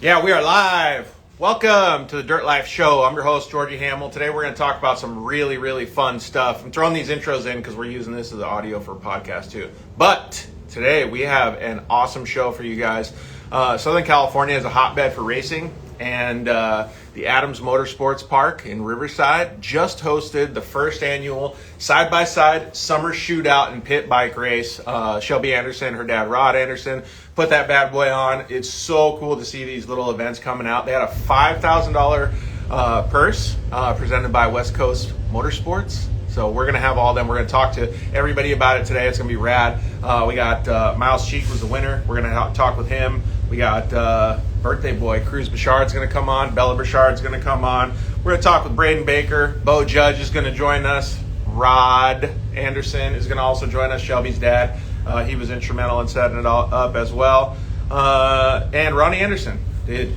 Yeah, we are live. Welcome to the Dirt Life Show. I'm your host, Georgie Hamill. Today we're going to talk about some really, really fun stuff. I'm throwing these intros in because we're using this as audio for a podcast too. But today we have an awesome show for you guys. Southern California is a hotbed for racing, and the Adams Motorsports Park in Riverside just hosted the first annual side-by-side summer shootout and pit bike race. Shelby Anderson, her dad Rod Anderson, put that bad boy on. It's so cool to see these little events coming out. They had a $5,000 purse presented by West Coast Motorsports. So we're going to have all of them. We're going to talk to everybody about it today. It's going to be rad. We got Myles was the winner. We're going to talk with him. We got birthday boy Cruz Bouchard's going to come on. Bella Bouchard's going to come on. We're going to talk with Braden Baker. Bo Judge is going to join us. Rod Anderson is going to also join us, Shelby's dad. He was instrumental in setting it all up as well. And Ronnie Anderson. They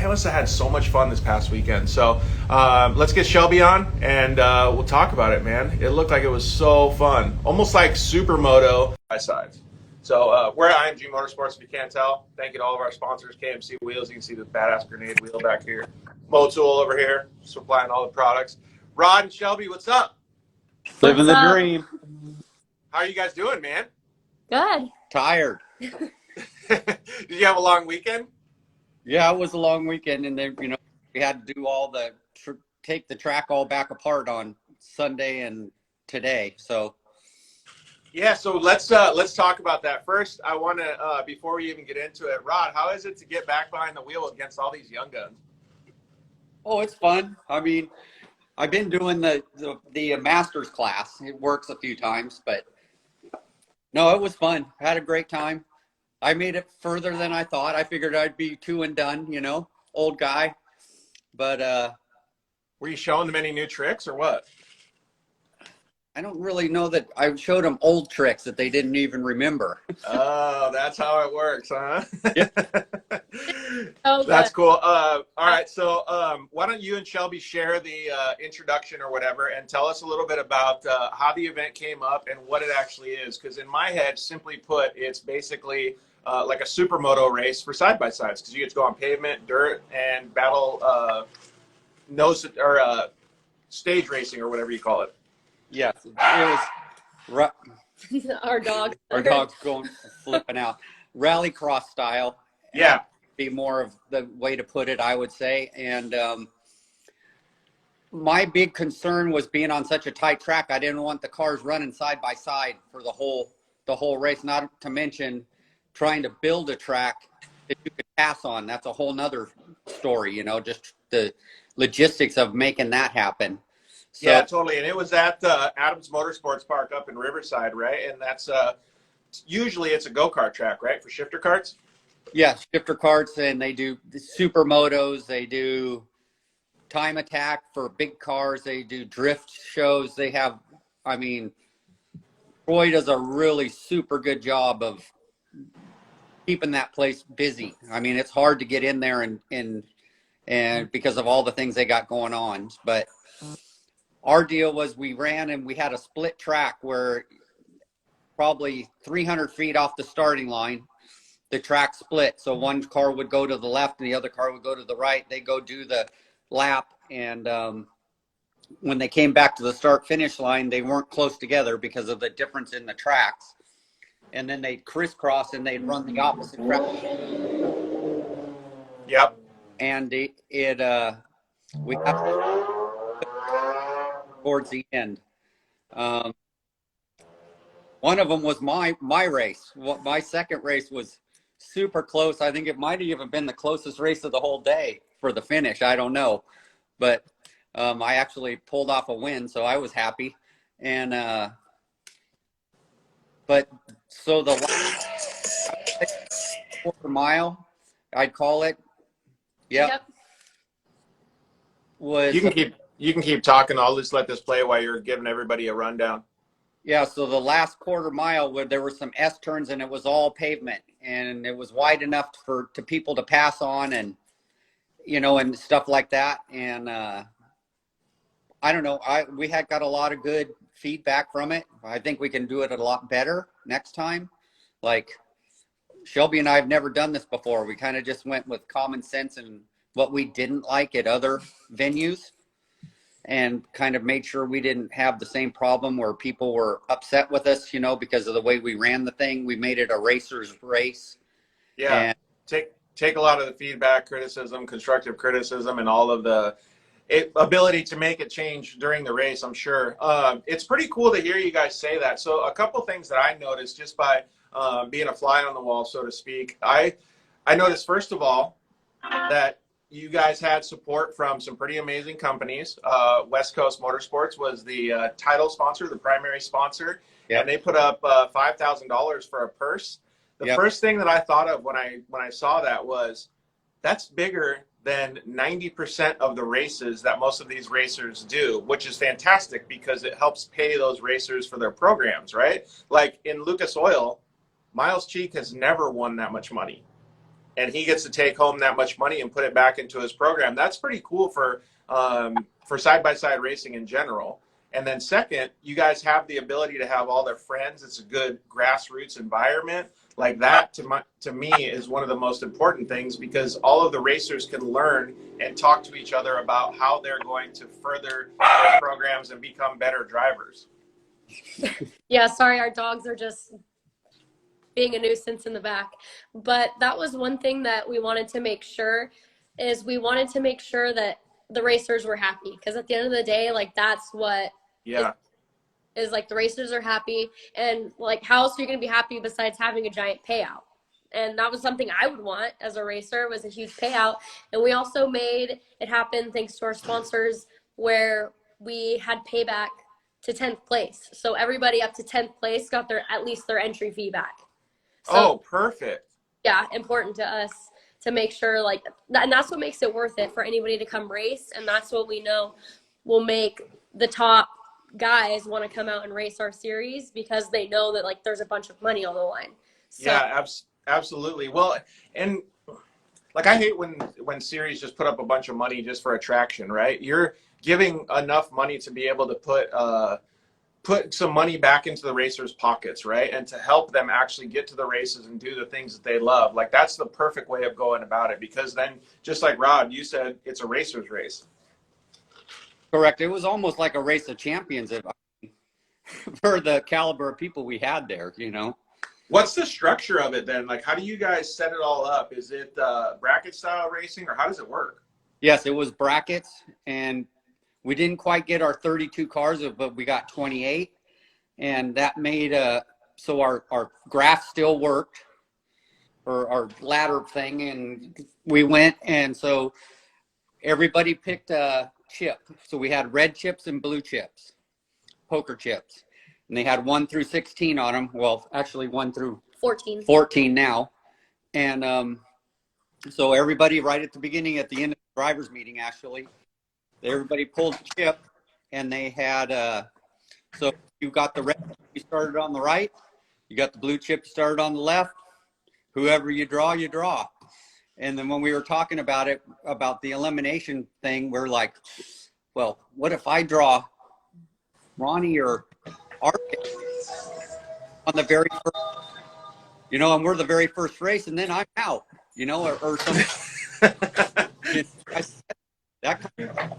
must have had so much fun this past weekend. So let's get Shelby on, and we'll talk about it, man. It looked like it was so fun. Almost like Supermoto by sides. So we're at IMG Motorsports, if you can't tell. Thank you to all of our sponsors, KMC Wheels. You can see the badass grenade wheel back here. Motul over here, supplying all the products. Rod and Shelby, what's up? Living the dream. How are you guys doing, man? Good. Tired. Did you have a long weekend? Yeah, it was a long weekend, and then we had to do all the take the track all back apart on Sunday and today. So yeah, so let's talk about that first. I want to before we even get into it, Rod, how is it to get back behind the wheel against all these young guns? Oh, it's fun. I mean, I've been doing the master's class. It works a few times, but no, it was fun. I had a great time. I made it further than I thought. I figured I'd be two and done, old guy. But were you showing them any new tricks or what? I don't really know that I showed them old tricks that they didn't even remember. Oh, that's how it works, huh? Yeah. Oh, that's cool. All right, so why don't you and Shelby share the introduction or whatever, and tell us a little bit about how the event came up and what it actually is. Because in my head, simply put, it's basically like a supermoto race for side-by-sides, because you get to go on pavement, dirt, and battle stage racing or whatever you call it. Yes, it was our dog. Our dog's going flipping out. Rallycross style. Yeah. Be more of the way to put it, I would say. And my big concern was being on such a tight track. I didn't want the cars running side by side for the whole race. Not to mention trying to build a track that you could pass on. That's a whole nother story, just the logistics of making that happen. So, yeah, totally. And it was at Adams Motorsports Park up in Riverside, right? And that's usually it's a go-kart track, right, for shifter karts? Yeah, shifter karts, and they do the supermotos. They do time attack for big cars. They do drift shows. They have, Troy does a really super good job of keeping that place busy. It's hard to get in there and because of all the things they got going on. But our deal was we ran and we had a split track where probably 300 feet off the starting line, the track split. So one car would go to the left and the other car would go to the right. They go do the lap. And when they came back to the start finish line, they weren't close together because of the difference in the tracks. And then they'd crisscross and they'd run the opposite track. Yep. And we got towards the end. One of them was my race. My second race was super close. I think it might have even been the closest race of the whole day for the finish. I don't know. But I actually pulled off a win, so I was happy. And but so the last quarter mile, I'd call it. Yep. Was you can keep talking. I'll just let this play while you're giving everybody a rundown. Yeah, so the last quarter mile where there were some S turns and it was all pavement and it was wide enough to people to pass on and and stuff like that. And I don't know, we had got a lot of good feedback from it. I think we can do it a lot better next time. Like Shelby and I have never done this before. We kind of just went with common sense and what we didn't like at other venues, and kind of made sure we didn't have the same problem where people were upset with us, because of the way we ran the thing. We made it a racer's race. Yeah. And Take a lot of the feedback, criticism, constructive criticism, and all of the ability to make a change during the race, I'm sure. It's pretty cool to hear you guys say that. So a couple things that I noticed just by being a fly on the wall, so to speak. I noticed, first of all, that you guys had support from some pretty amazing companies. West Coast Motorsports was the title sponsor, the primary sponsor, Yep. and they put up $5,000 for a purse. The Yep. first thing that I thought of when I saw that was, that's bigger than 90% of the races that most of these racers do, which is fantastic because it helps pay those racers for their programs, right? Like in Lucas Oil, Myles Cheek has never won that much money, and he gets to take home that much money and put it back into his program. That's pretty cool for side-by-side racing in general. And then second, you guys have the ability to have all their friends. It's a good grassroots environment. Like that, to me, is one of the most important things, because all of the racers can learn and talk to each other about how they're going to further their programs and become better drivers. Yeah, sorry, our dogs are just being a nuisance in the back. But that was one thing that we wanted to make sure, is we wanted to make sure that the racers were happy. Because at the end of the day, like, that's what is like, the racers are happy. And like, how else are you going to be happy besides having a giant payout? And that was something I would want as a racer, was a huge payout. And we also made it happen thanks to our sponsors, where we had payback to 10th place. So everybody up to 10th place got at least their entry fee back. So, Perfect. yeah, important to us to make sure, like, and that's what makes it worth it for anybody to come race. And that's what we know will make the top guys want to come out and race our series, because they know that, like, there's a bunch of money on the line. So, Yeah, absolutely. Well, and like, I hate when series just put up a bunch of money just for attraction, right? You're giving enough money to be able to put some money back into the racers' pockets, right? And to help them actually get to the races and do the things that they love. Like, that's the perfect way of going about it, because then, just like Rod, you said, it's a racer's race. correct. It was almost like a race of champions for the caliber of people we had there, What's the structure of it then? Like, how do you guys set it all up? Is it bracket style racing, or how does it work? Yes, it was brackets, and we didn't quite get our 32 cars, but we got 28, and that made so our graph still worked, or our ladder thing, and we went, and so everybody picked a chip. So we had red chips and blue chips, poker chips, and they had 1 through 16 on them. Well, actually 1 through 14 now. And so everybody, right at the beginning, at the end of the drivers meeting, actually, everybody pulled a chip, and they had so you got the red chip, you started on the right, you got the blue chip, you started on the left. Whoever you draw, you draw. And then when we were talking about it, about the elimination thing, we're like, well, what if I draw Ronnie or Art on the very first, and we're the very first race, and then I'm out, or something. That kind of,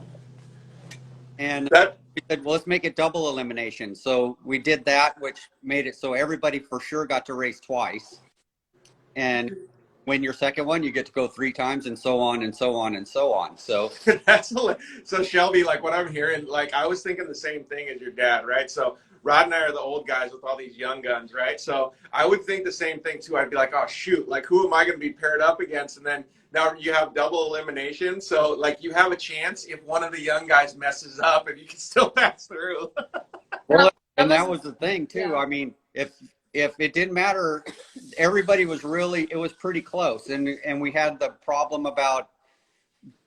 and we said, well, let's make it double elimination. So we did that, which made it so everybody for sure got to race twice. And when you're second one, you get to go 3 times, and so on and so on and so on. So so Shelby, like, what I'm hearing, like, I was thinking the same thing as your dad, right? So Rod and I are the old guys with all these young guns, right? So I would think the same thing too. I'd be like, oh shoot, like, who am I going to be paired up against? And then now you have double elimination, so like, you have a chance if one of the young guys messes up, and you can still pass through. Well, and that was the thing too. Yeah. I mean, if it didn't matter, everybody was it was pretty close. And we had the problem about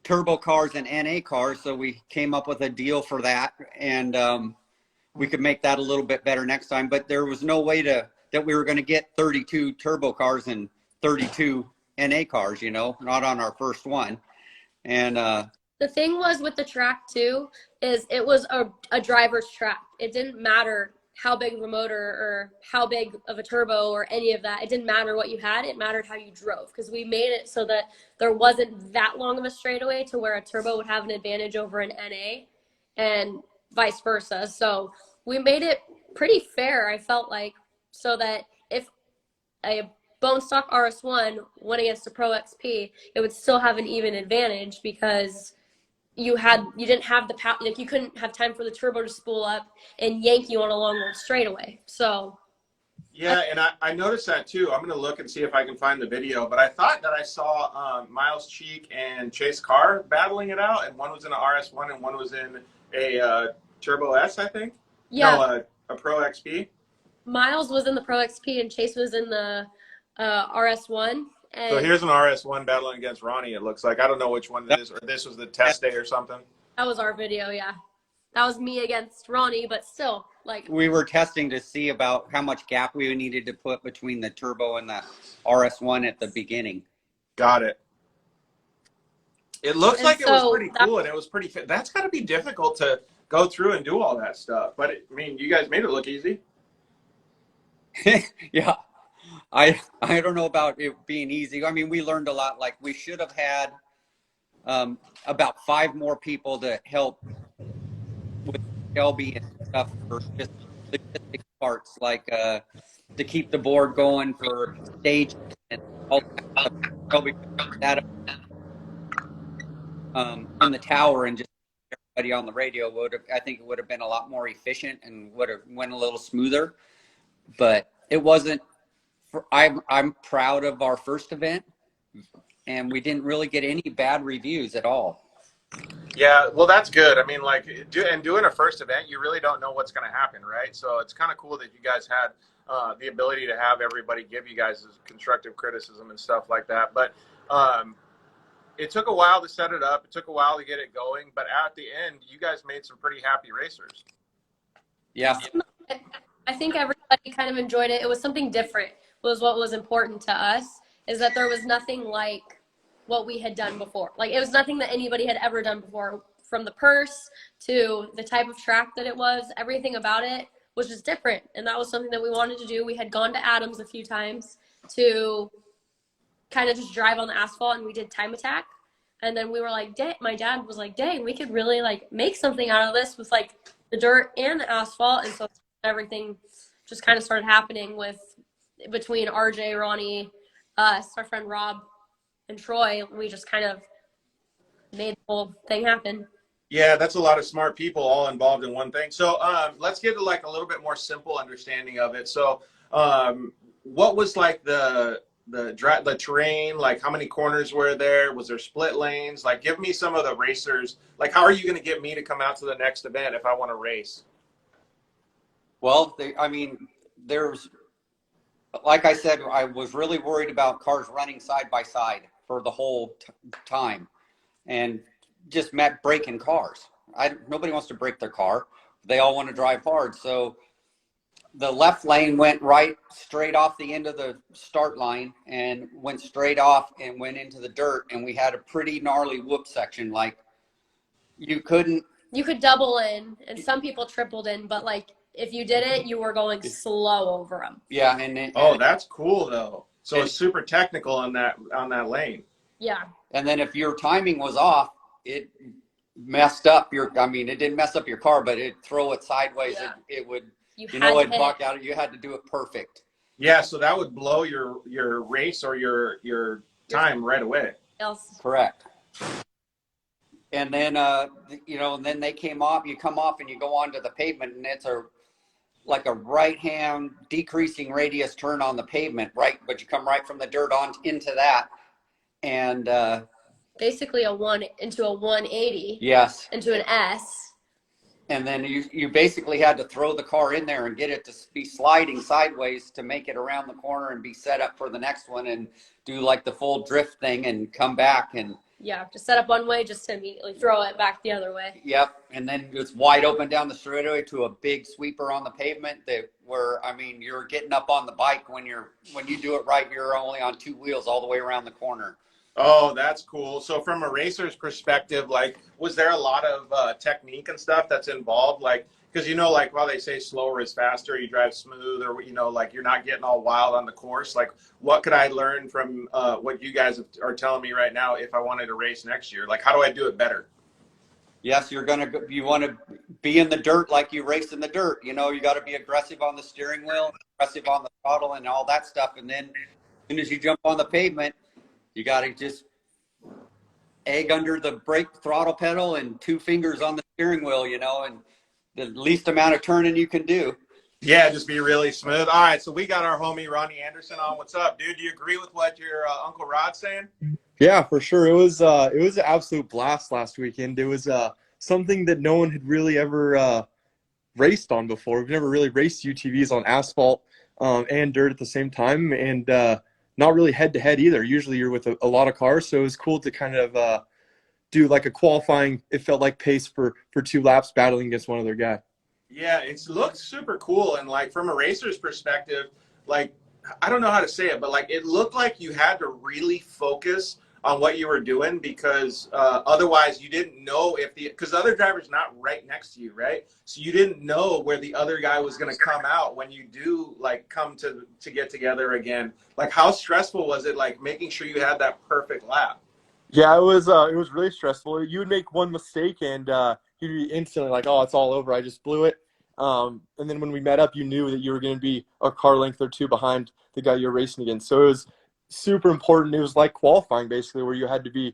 turbo cars and NA cars. So we came up with a deal for that. And we could make that a little bit better next time. But there was no way that we were going to get 32 turbo cars and 32 NA cars, not on our first one. And the thing was with the track too, is it was a driver's track. It didn't matter how big of a motor or how big of a turbo or any of that. It didn't matter what you had. It mattered how you drove, because we made it so that there wasn't that long of a straightaway to where a turbo would have an advantage over an NA and vice versa. So we made it pretty fair, I felt like, so that if a bone stock RS1 went against a Pro XP, it would still have an even advantage, because you didn't have the power, like you couldn't have time for the turbo to spool up and yank you on a long road straightaway. So yeah, and I noticed that too. I'm gonna look and see if I can find the video, but I thought that I saw Myles Cheek and Chase Carr battling it out, and one was in an RS1 and one was in a Turbo S, I think. yeah, No, a Pro XP. Myles was in the Pro XP and Chase was in the RS1. And So here's an RS1 battling against Ronnie, it looks like. I don't know which one it is, or this was the test day or something. that was our video, yeah. That was me against Ronnie, but still, like, We were testing to see about how much gap we needed to put between the turbo and the RS1 at the beginning. Got it. It looks And like it was so pretty cool, and it was pretty fit. That's got to be difficult to go through and do all that stuff. But, I mean, you guys made it look easy. Yeah. I don't know about it being easy. I mean, we learned a lot. Like, we should have had about 5 more people to help with Shelby and stuff for just logistic parts, like to keep the board going for stage and all that stuff. Shelby put that up in the tower, and just everybody on the radio I think it would have been a lot more efficient and would have went a little smoother. But it wasn't. I'm proud of our first event, and we didn't really get any bad reviews at all. Yeah, well, that's good. I mean, like, doing a first event, you really don't know what's going to happen, right? So it's kind of cool that you guys had the ability to have everybody give you guys constructive criticism and stuff like that. But it took a while to set it up. It took a while to get it going. But at the end, you guys made some pretty happy racers. Yeah. I think everybody kind of enjoyed it. It was something different, was what was important to us, is that there was nothing like what we had done before. Like, it was nothing that anybody had ever done before, from the purse to the type of track that it was. Everything about it was just different, and that was something that we wanted to do. We had gone to Adams a few times to kind of just drive on the asphalt, and we did time attack. And then we were like, my dad was like, dang, we could really like make something out of this with like the dirt and the asphalt. And so everything just kind of started happening between RJ, Ronnie, us, our friend Rob, and Troy. We just kind of made the whole thing happen. Yeah, that's a lot of smart people all involved in one thing. So let's get to like a little bit more simple understanding of it. So what was like the terrain? Like, how many corners were there? Was there split lanes? Like, give me some of the racers. Like, how are you going to get me to come out to the next event if I want to race? Well, there's, like I said, I was really worried about cars running side by side for the whole time, and just met breaking cars. Nobody wants to break their car. They all want to drive hard. So the left lane went right straight off the end of the start line and went straight off and went into the dirt. And we had a pretty gnarly whoop section. Like, you could double in, and some people tripled in, but like, if you did it, you were going slow over them. Yeah. That's cool though. So it's super technical on that lane. Yeah. And then if your timing was off, it messed up it didn't mess up your car, but it'd throw it sideways. Yeah. It would, it'd buck out. You had to do it perfect. Yeah. So that would blow your race or your time right away. Else. Correct. And then, and then they came off, you come off and you go onto the pavement, and it's like a right-hand decreasing radius turn on the pavement, right? But you come right from the dirt on into that. And basically into a 180. Yes. Into an S. And then you basically had to throw the car in there and get it to be sliding sideways to make it around the corner and be set up for the next one, and do like the full drift thing and come back. And yeah, just set up one way just to immediately throw it back the other way. Yep. And then it's wide open down the straightaway to a big sweeper on the pavement you're getting up on the bike when you do it right, you're only on 2 wheels all the way around the corner. Oh, that's cool. So from a racer's perspective, like, was there a lot of technique and stuff that's involved? Like, Because, like while they say slower is faster, you drive smooth, or, like you're not getting all wild on the course. Like, what could I learn from what you guys are telling me right now if I wanted to race next year? Like, how do I do it better? Yes, you want to be in the dirt like you race in the dirt. You got to be aggressive on the steering wheel, aggressive on the throttle, and all that stuff. And then as soon as you jump on the pavement, you got to just egg under the brake throttle pedal and 2 fingers on the steering wheel, and the least amount of turning you can do. Yeah, just be really smooth. All right, so we got our homie Ronnie Anderson on. What's up, dude? Do you agree with what your Uncle Rod's saying? Yeah, for sure. It was an absolute blast last weekend. It was something that no one had really ever raced on before. We've never really raced UTVs on asphalt and dirt at the same time, and not really head to head either. Usually you're with a lot of cars, so it was cool to kind of do like a qualifying. It felt like pace for 2 laps battling against one other guy. Yeah, it looks super cool, and like from a racer's perspective, like I don't know how to say it, but like it looked like you had to really focus on what you were doing because otherwise you didn't know because the other driver's not right next to you, right? So you didn't know where the other guy was going to come out when you do like come to get together again. Like how stressful was it, like making sure you had that perfect lap? Yeah, it was really stressful. You would make one mistake and you'd be instantly like, oh, it's all over. I just blew it. And then when we met up, you knew that you were going to be a car length or 2 behind the guy you're racing against. So it was super important. It was like qualifying basically, where you had to be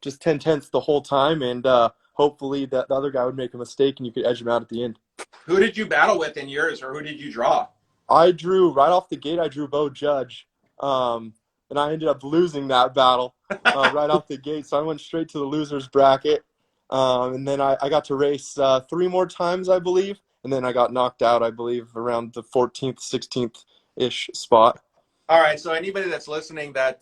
just 10/10ths the whole time, and hopefully the other guy would make a mistake and you could edge him out at the end. Who did you battle with in yours, or who did you draw? I drew right off the gate. I drew Bo Judge, and I ended up losing that battle right off the gate. So I went straight to the losers bracket, and then I got to race 3 more times, I believe, and then I got knocked out, I believe, around the 14th, 16th-ish spot. All right, so anybody that's listening that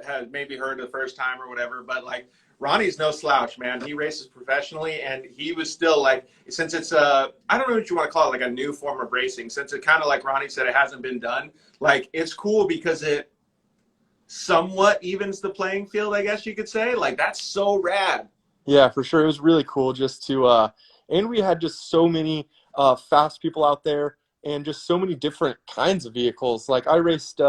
has maybe heard the first time or whatever, but like Ronnie's no slouch, man. He races professionally, and he was still like, since it's I don't know what you want to call it, like a new form of racing, since it kind of like Ronnie said, it hasn't been done. Like it's cool because it somewhat evens the playing field, I guess you could say. Like that's so rad. Yeah, for sure. It was really cool just to and we had just so many fast people out there and just so many different kinds of vehicles. Like I raced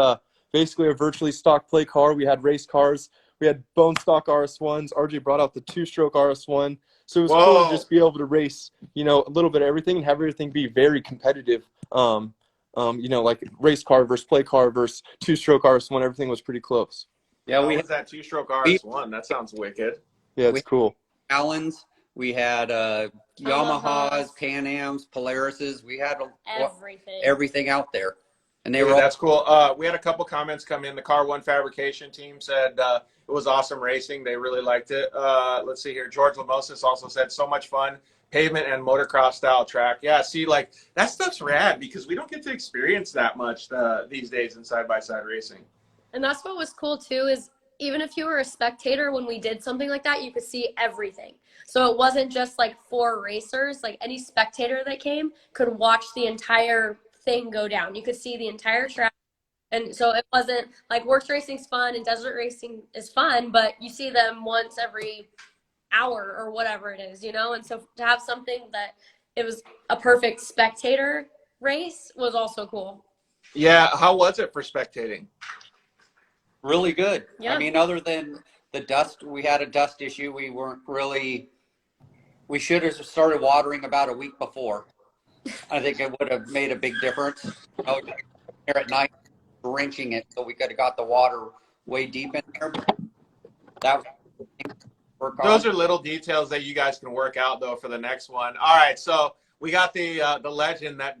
basically a virtually stock play car. We had race cars. We had bone stock RS1s. RJ brought out the 2-stroke RS1. So it was cool to just be able to race, a little bit of everything and have everything be very competitive. Like race car versus play car versus 2-stroke RS1. Everything was pretty close. Yeah, we had that 2-stroke RS1. That sounds wicked. Yeah, it's cool. Allens. We had Yamahas, Pan Ams, Polarises. We had everything out there, and they were. That's cool. We had a couple comments come in. The Car One Fabrication team said it was awesome racing. They really liked it. Let's see here. George Lamosis also said so much fun. Pavement and motocross style track. Yeah, see, like that stuff's rad because we don't get to experience that much these days in side-by-side racing. And that's what was cool too, is even if you were a spectator, when we did something like that, you could see everything. So it wasn't just like 4 racers, like any spectator that came could watch the entire thing go down. You could see the entire track. And so it wasn't like works racing's fun and desert racing is fun, but you see them once every hour or whatever it is, And so to have something that it was a perfect spectator race was also cool. Yeah. How was it for spectating? Really good. Yeah. I mean, other than the dust, we had a dust issue. We should have started watering about a week before. I think it would have made a big difference. There at night, drenching it, so we could have got the water way deep in there. That was Those are little details that you guys can work out though for the next one. All right, so we got the legend that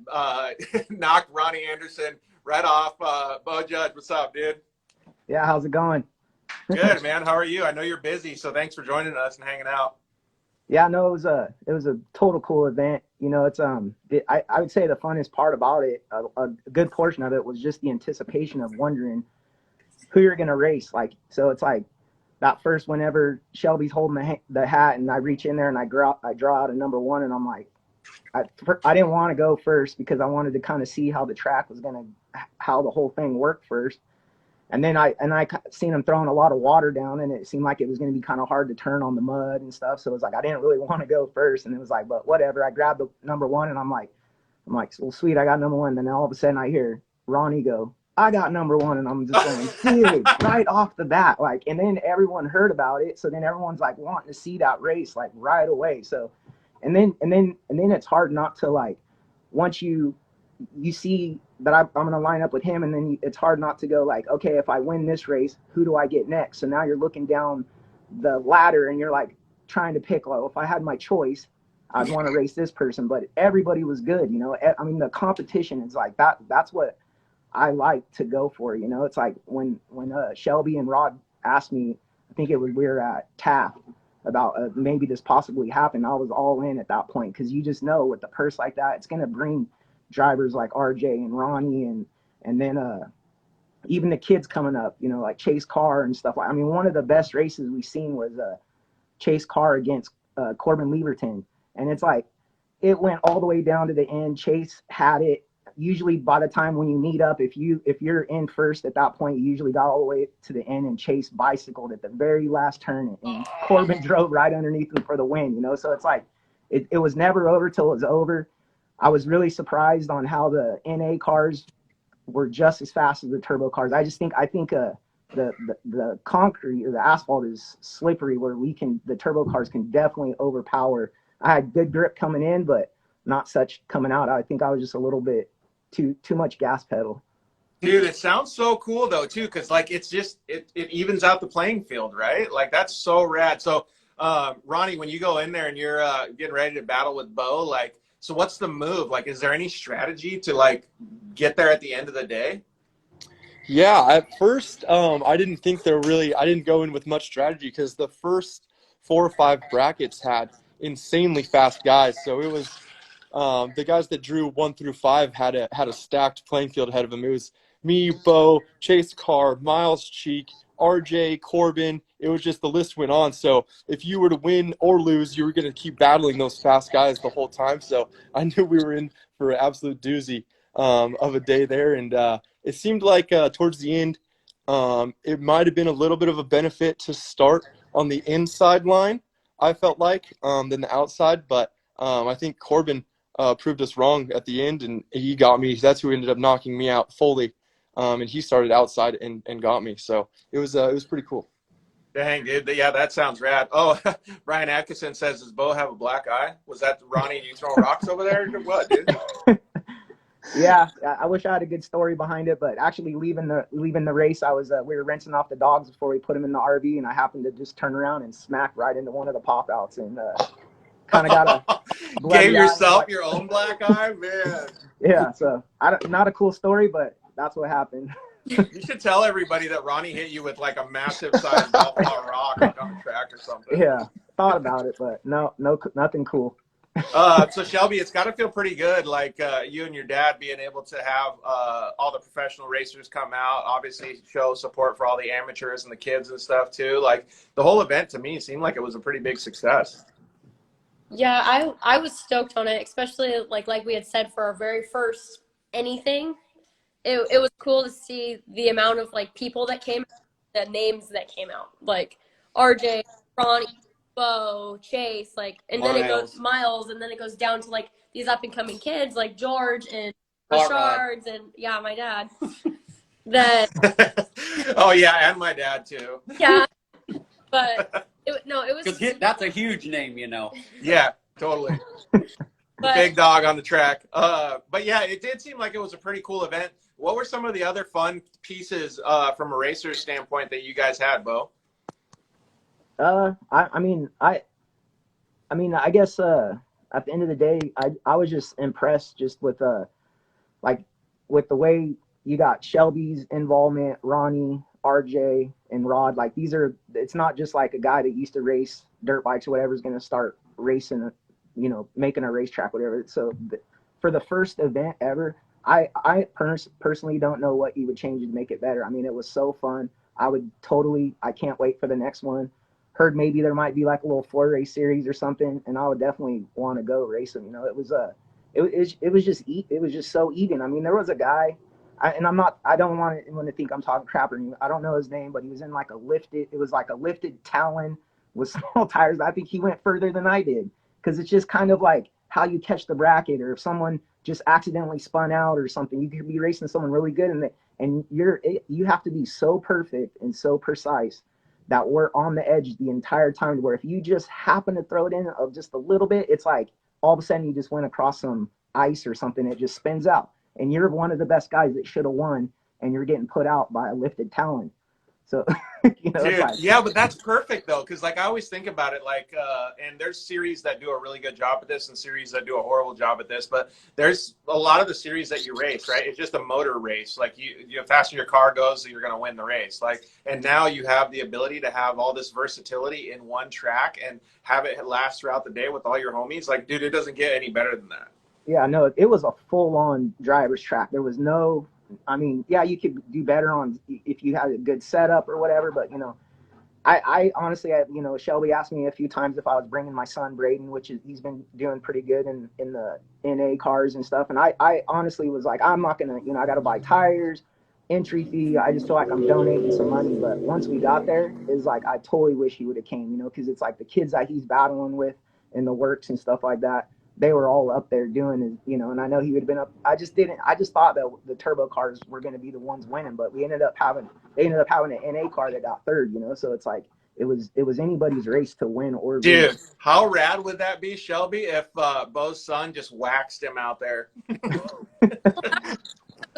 knocked Ronnie Anderson right off. Bo Judge, what's up, dude? Yeah, how's it going? Good, man. How are you? I know you're busy, so thanks for joining us and hanging out. Yeah, no, it was a total cool event. It's I would say the funnest part about it, a good portion of it was just the anticipation of wondering who you're gonna race. Like, so it's like that first whenever Shelby's holding the hat and I reach in there and I draw out a number 1 and I'm like, I didn't want to go first because I wanted to kind of see how the track was how the whole thing worked first. And then I seen him throwing a lot of water down, and it seemed like it was going to be kind of hard to turn on the mud and stuff. So it was like I didn't really want to go first, and it was like, but whatever. I grabbed the number one, and I'm like, well, sweet, I got number one. Then all of a sudden I hear Ronnie go, I got number one, and I'm just going, dude, right off the bat, like. And then everyone heard about it, so then everyone's like wanting to see that race like right away. So, and then it's hard not to, like, once you see that I'm going to line up with him, and then it's hard not to go like, okay, if I win this race, who do I get next? So now you're looking down the ladder and you're like trying to pick, well, if I had my choice, I'd want to race this person. But everybody was good, you know. I mean, the competition is like that. That's what I like to go for, you know. It's like when Shelby and Rod asked me, I think it was, we were at Taft, about maybe this possibly happened. I was all in at that point, because you just know with the purse like that, it's going to bring drivers like RJ and Ronnie and then even the kids coming up, you know, like Chase Carr and stuff. I mean, one of the best races we've seen was Chase Carr against Corbin Leverton, and it's like it went all the way down to the end. Chase had it. Usually by the time when you meet up, if you're in first at that point, you usually got all the way to the end, and Chase bicycled at the very last turn, and Corbin drove right underneath him for the win, you know. So it's like it was never over till it was over. I was really surprised on how the NA cars were just as fast as the turbo cars. I think the concrete or the asphalt is slippery, where the turbo cars can definitely overpower. I had good grip coming in, but not such coming out. I think I was just a little bit too much gas pedal. Dude, it sounds so cool though too, because like it's just it evens out the playing field, right? Like that's so rad. So Ronnie, when you go in there and you're getting ready to battle with Bo, like, so what's the move? Like, is there any strategy to like get there at the end of the day? Yeah, at first, I didn't go in with much strategy, because the first 4 or 5 brackets had insanely fast guys. So it was the guys that drew 1 through 5 had a stacked playing field ahead of them. It was me, Bo, Chase Carr, Myles, Cheek, RJ, Corbin. It was just, the list went on. So if you were to win or lose, you were going to keep battling those fast guys the whole time. So I knew we were in for an absolute doozy of a day there. And it seemed like towards the end, it might have been a little bit of a benefit to start on the inside line, I felt like, than the outside. But I think Corbin proved us wrong at the end, and he got me. That's who ended up knocking me out fully. And he started outside and got me. So it was pretty cool. Dang, dude. Yeah, that sounds rad. Oh, Brian Atkinson says, does Bo have a black eye? Was that Ronnie and you throwing rocks over there? What, dude? Yeah, I wish I had a good story behind it, but actually leaving the race, we were rinsing off the dogs before we put them in the RV, and I happened to just turn around and smack right into one of the pop outs, and kind of got a gave yourself your own black eye, man. Yeah, so not a cool story, but that's what happened. You should tell everybody that Ronnie hit you with like a massive sized golf ball rock like on the track or something. Yeah, thought about it, but no, nothing cool. So Shelby, it's got to feel pretty good, like you and your dad being able to have all the professional racers come out, obviously show support for all the amateurs and the kids and stuff too. Like the whole event to me seemed like it was a pretty big success. Yeah, I was stoked on it, especially like we had said for our very first anything. It was cool to see the amount of like people that came, the names that came out, like RJ, Ronnie, Bo, Chase, like, and Myles. then it goes Myles, and then it goes down to like these up and coming kids like George and Richards and yeah, my dad. That Oh yeah, and my dad too. yeah, but it was because that's a huge name, you know. Yeah, totally. but, Big dog on the track. But yeah, it did seem like it was a pretty cool event. What were some of the other fun pieces from a racer's standpoint that you guys had, Bo? I mean, I guess at the end of the day, I was just impressed just with like with the way you got Shelby's involvement, Ronnie, RJ, and Rod. Like it's not just like a guy that used to race dirt bikes or whatever is going to start racing, you know, making a racetrack, whatever. So for the first event ever, I personally don't know what you would change to make it better. I mean, it was so fun. I can't wait for the next one. Heard maybe there might be like a little 4-race series or something, and I would definitely want to go race them. You know, it was just so even. I mean, there was a guy I don't want anyone to think I'm talking crap or anything. I don't know his name, but he was in like it was like a lifted Talon with small tires. I think he went further than I did, because it's just kind of like how you catch the bracket, or if someone just accidentally spun out or something, you could be racing someone really good, and you have to be so perfect and so precise that we're on the edge the entire time, to where if you just happen to throw it in of just a little bit, it's like all of a sudden you just went across some ice or something, it just spins out, and you're one of the best guys that should have won, and you're getting put out by a lifted Talon. So it's Dude, like, yeah, but that's perfect though, because like I always think about it, like, and there's series that do a really good job at this, and series that do a horrible job at this. But there's a lot of the series that you race, right? It's just a motor race. Like you faster your car goes, so you're going to win the race. Like, and now you have the ability to have all this versatility in one track and have it last throughout the day with all your homies. Like, dude, it doesn't get any better than that. yeah, no, it was a full-on driver's track. There was no, I mean, yeah, you could do better on if you had a good setup or whatever, but I honestly, Shelby asked me a few times if I was bringing my son Brayden, which is, he's been doing pretty good in the NA cars and stuff. And I honestly was like, I'm not gonna, I got to buy tires, entry fee. I just feel like I'm donating some money. But once we got there, it's like I totally wish he would have came, because it's like the kids that he's battling with in the works and stuff like that, they were all up there doing it, and I know he would have been up. I just thought that the turbo cars were going to be the ones winning, but they ended up having an NA car that got third, so it's like it was anybody's race to win or lose. Dude, how rad would that be, Shelby, if Bo's son just waxed him out there?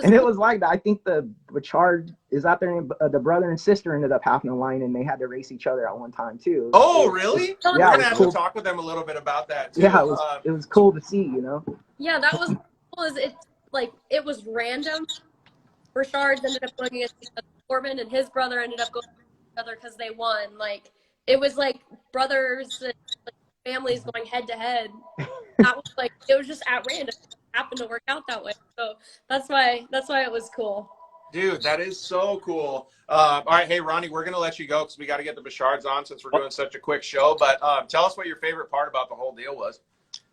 And it was like that. I think the Richard is out there, and the brother and sister ended up having a line, and they had to race each other at one time too. Oh, really? Yeah, we're gonna have cool. to talk with them a little bit about that too. Yeah, it was cool to see, Yeah, that was cool. It was random. Richard ended up going against Corbin, and his brother ended up going against each other because they won. Like, it was like brothers and families going head to head. That was like, it was just at random. It happened to work out that way. So that's why it was cool. Dude, that is so cool. All right, hey Ronnie, we're gonna let you go because we got to get the Bichards on since we're doing such a quick show. But tell us what your favorite part about the whole deal was.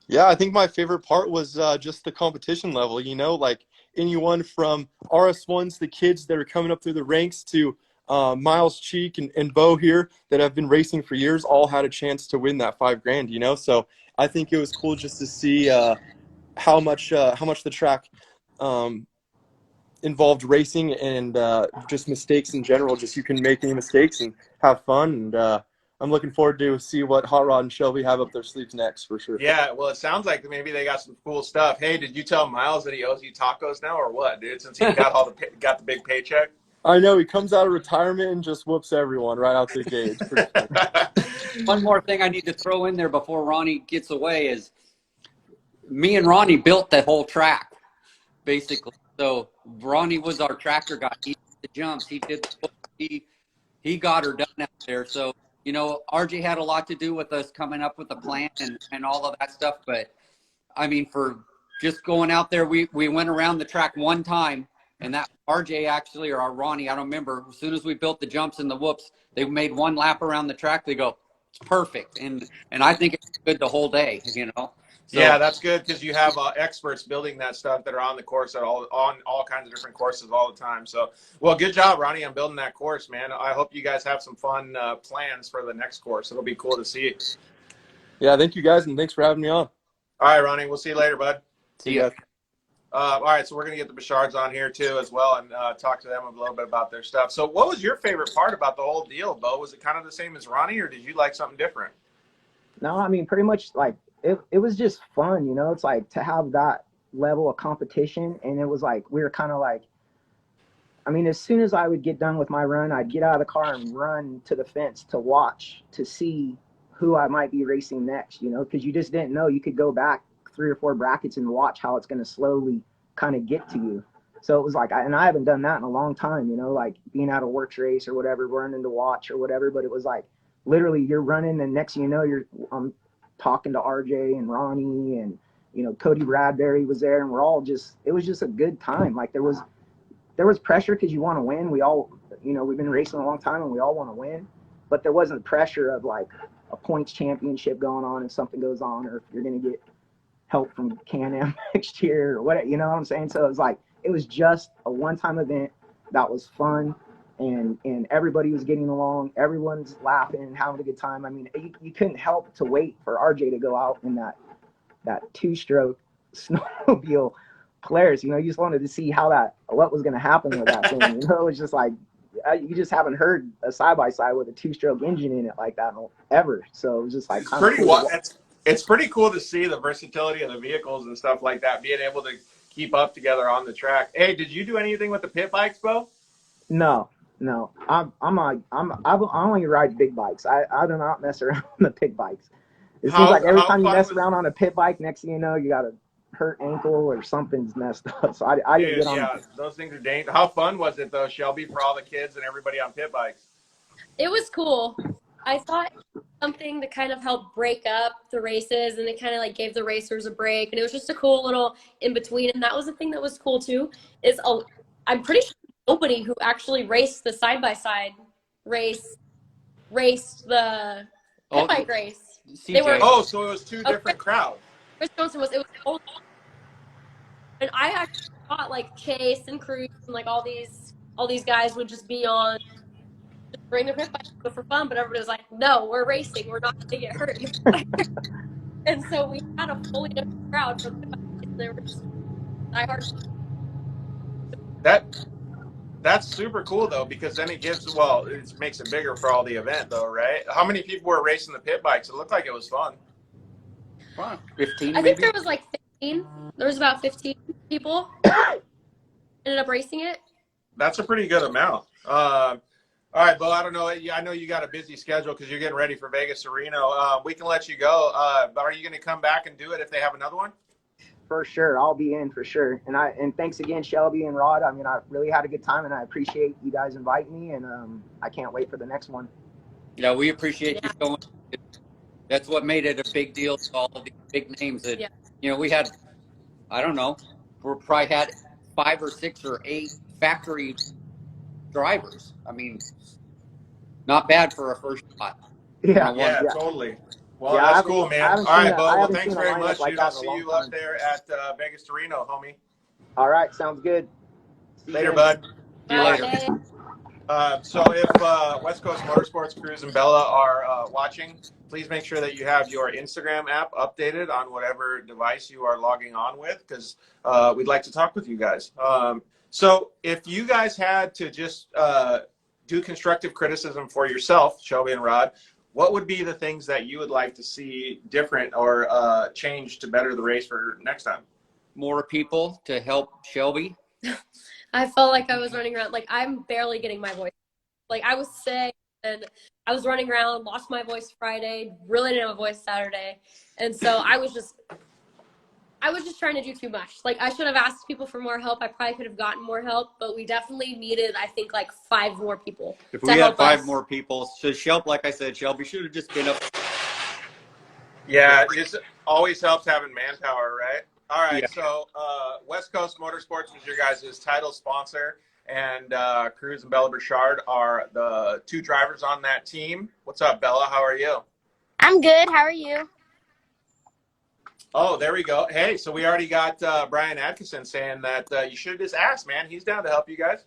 Yeah, I think my favorite part was just the competition level, like anyone from RS1s, the kids that are coming up through the ranks, to Myles, Cheek, and Bo here that have been racing for years, all had a chance to win that $5,000, So I think it was cool just to see how much the track involved racing and just mistakes in general. Just you can make any mistakes and have fun. And I'm looking forward to see what Hot Rod and Shelby have up their sleeves next, for sure. Yeah, well, it sounds like maybe they got some cool stuff. Hey, did you tell Myles that he owes you tacos now, or what, dude? Since he got the big paycheck. I know, he comes out of retirement and just whoops everyone right out the gate. It's pretty funny. One more thing I need to throw in there before Ronnie gets away is me and Ronnie built that whole track, basically. So Ronnie was our tractor guy. He did the jumps. He got her done out there. So, RJ had a lot to do with us coming up with the plan and all of that stuff. But, I mean, for just going out there, we went around the track one time. And that RJ actually, or our Ronnie, I don't remember, as soon as we built the jumps and the whoops, they made one lap around the track. They go, it's perfect. And I think it's good the whole day, So, yeah, that's good because you have experts building that stuff that are on the course on all kinds of different courses all the time. So, well, good job, Ronnie, on building that course, man. I hope you guys have some fun plans for the next course. It'll be cool to see. Yeah, thank you guys, and thanks for having me on. All right, Ronnie, we'll see you later, bud. See ya. All right, so we're going to get the Bichards on here too as well and talk to them a little bit about their stuff. So what was your favorite part about the whole deal, Bo? Was it kind of the same as Ronnie, or did you like something different? No, I mean, pretty much like it was just fun, It's like to have that level of competition, and it was like we were kind of like, I mean, as soon as I would get done with my run, I'd get out of the car and run to the fence to watch, to see who I might be racing next, because you just didn't know. You could go back 3 or 4 brackets and watch how it's going to slowly kind of get to you. So it was like, and I haven't done that in a long time, like being at a works race or whatever, running to watch or whatever. But it was like, literally, you're running, and next thing you know, I'm talking to RJ and Ronnie and, Cody Bradbury was there, and we're all it was just a good time. Like there was pressure because you want to win. We all, we've been racing a long time and we all want to win, but there wasn't pressure of like a points championship going on if something goes on, or if you're going to get help from Can-Am next year or what, you know what I'm saying? So it was like, it was just a one-time event that was fun, and everybody was getting along. Everyone's laughing and having a good time. I mean, you couldn't help to wait for RJ to go out in that two-stroke snowmobile Polaris. You just wanted to see what was going to happen with that thing. It was just like, you just haven't heard a side-by-side with a two-stroke engine in it like that ever. So it was just like It's kind of pretty cool. it's pretty cool to see the versatility of the vehicles and stuff like that, being able to keep up together on the track. Hey, did you do anything with the pit bikes, Bo? No. I only ride big bikes. I do not mess around on the pit bikes. It seems like every How time you fun mess was around on a pit bike, next thing you know, you got a hurt ankle or something's messed up. So I didn't Dude, get on. yeah, those things are dangerous. How fun was it though, Shelby, for all the kids and everybody on pit bikes? It was cool. I thought something to kind of help break up the races, and it kind of like gave the racers a break, and it was just a cool little in between. And that was the thing that was cool too. I'm pretty sure nobody who actually raced the side by side race raced the pit bike race. CJ. They were So it was two different crowds. Chris Johnson was cool. And I actually thought like Chase and Cruz and like all these guys would just be on, just bring their pit bike for fun, but everybody was like, no, we're racing, we're not going to get hurt. And so we had a fully different crowd for the pit bike. There were just diehard. That's super cool though, because then it makes it bigger for all the event though, right? How many people were racing the pit bikes? It looked like it was fun. 15 I maybe? think there was like 15. There was about 15 people ended up racing it. That's a pretty good amount. All right, Bo, I don't know. I know you got a busy schedule because you're getting ready for Vegas to Reno. We can let you go, but are you going to come back and do it if they have another one? For sure, I'll be in for sure. And thanks again, Shelby and Rod. I mean, I really had a good time, and I appreciate you guys inviting me, and I can't wait for the next one. Yeah, we appreciate you going. That's what made it a big deal to all of these big names that, we had, I don't know, we probably had 5 or 6 or 8 factory drivers. I mean, not bad for a first shot. Yeah, Totally. Well, that's cool, man. All right, Bo. Well, thanks very much, dude. I'll see you up there at Vegas to Reno, homie. All right, sounds good. Later, bud. See you later. So if West Coast Motorsports, Cruz, and Bella are watching, please make sure that you have your Instagram app updated on whatever device you are logging on with, because we'd like to talk with you guys. So if you guys had to just do constructive criticism for yourself, Shelby and Rod, what would be the things that you would like to see different or change to better the race for next time? More people to help Shelby. I felt like I was running around, like I'm barely getting my voice. Like I was sick and I was running around, lost my voice Friday, really didn't have a voice Saturday. And so I was just trying to do too much. Like I should have asked people for more help. I probably could have gotten more help, but we definitely needed, I think, like 5 more people. If we had 5 more people, so Shelby, like I said, Shelby should have just been up. Yeah, it just always helps having manpower, right? All right, so West Coast Motorsports is your guys' title sponsor, and Cruz and Bella Burchard are the 2 drivers on that team. What's up, Bella? How are you? I'm good. How are you? Oh, there we go. Hey, so we already got Brian Atkinson saying that you should have just asked, man. He's down to help you guys.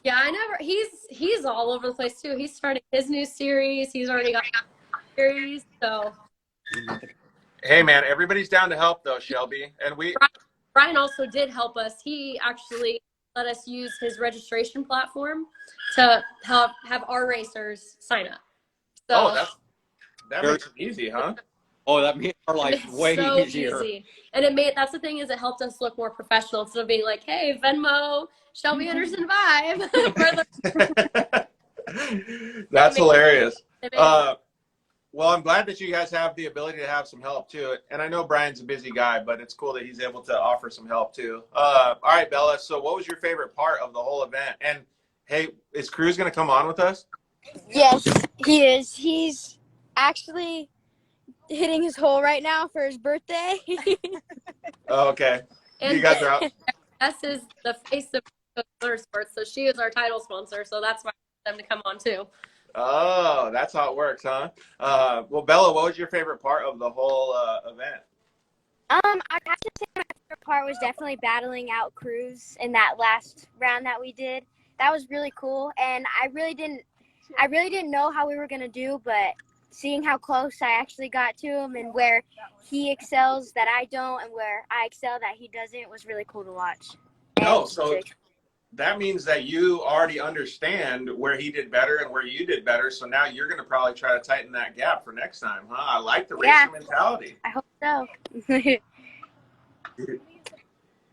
Yeah, he's all over the place too. He's starting his new series. He's already got a series, so. Hey, man, everybody's down to help, though, Shelby. And Brian also did help us. He actually let us use his registration platform to have our racers sign up. So, that makes it easy, huh? Oh, that made our life way so easier. Easy. And that's the thing, is it helped us look more professional instead of being like, hey, Venmo, Shelby Anderson 5. That's hilarious. Well, I'm glad that you guys have the ability to have some help too. And I know Brian's a busy guy, but it's cool that he's able to offer some help too. All right, Bella. So what was your favorite part of the whole event? And hey, is Cruz going to come on with us? Yes, he is. He's actually hitting his hole right now for his birthday. Oh, okay. And you guys are out. S is the face of motorsports, so she is our title sponsor. So that's why I want them to come on too. Oh, that's how it works, huh? Well, Bella, what was your favorite part of the whole event? I have to say my favorite part was definitely battling out Cruz in that last round that we did. That was really cool, and I really didn't know how we were gonna do, but seeing how close I actually got to him and where he excels that I don't, and where I excel that he doesn't, was really cool to watch. No, so that means that you already understand where he did better and where you did better. So now you're going to probably try to tighten that gap for next time, huh? I like the racing mentality. I hope so.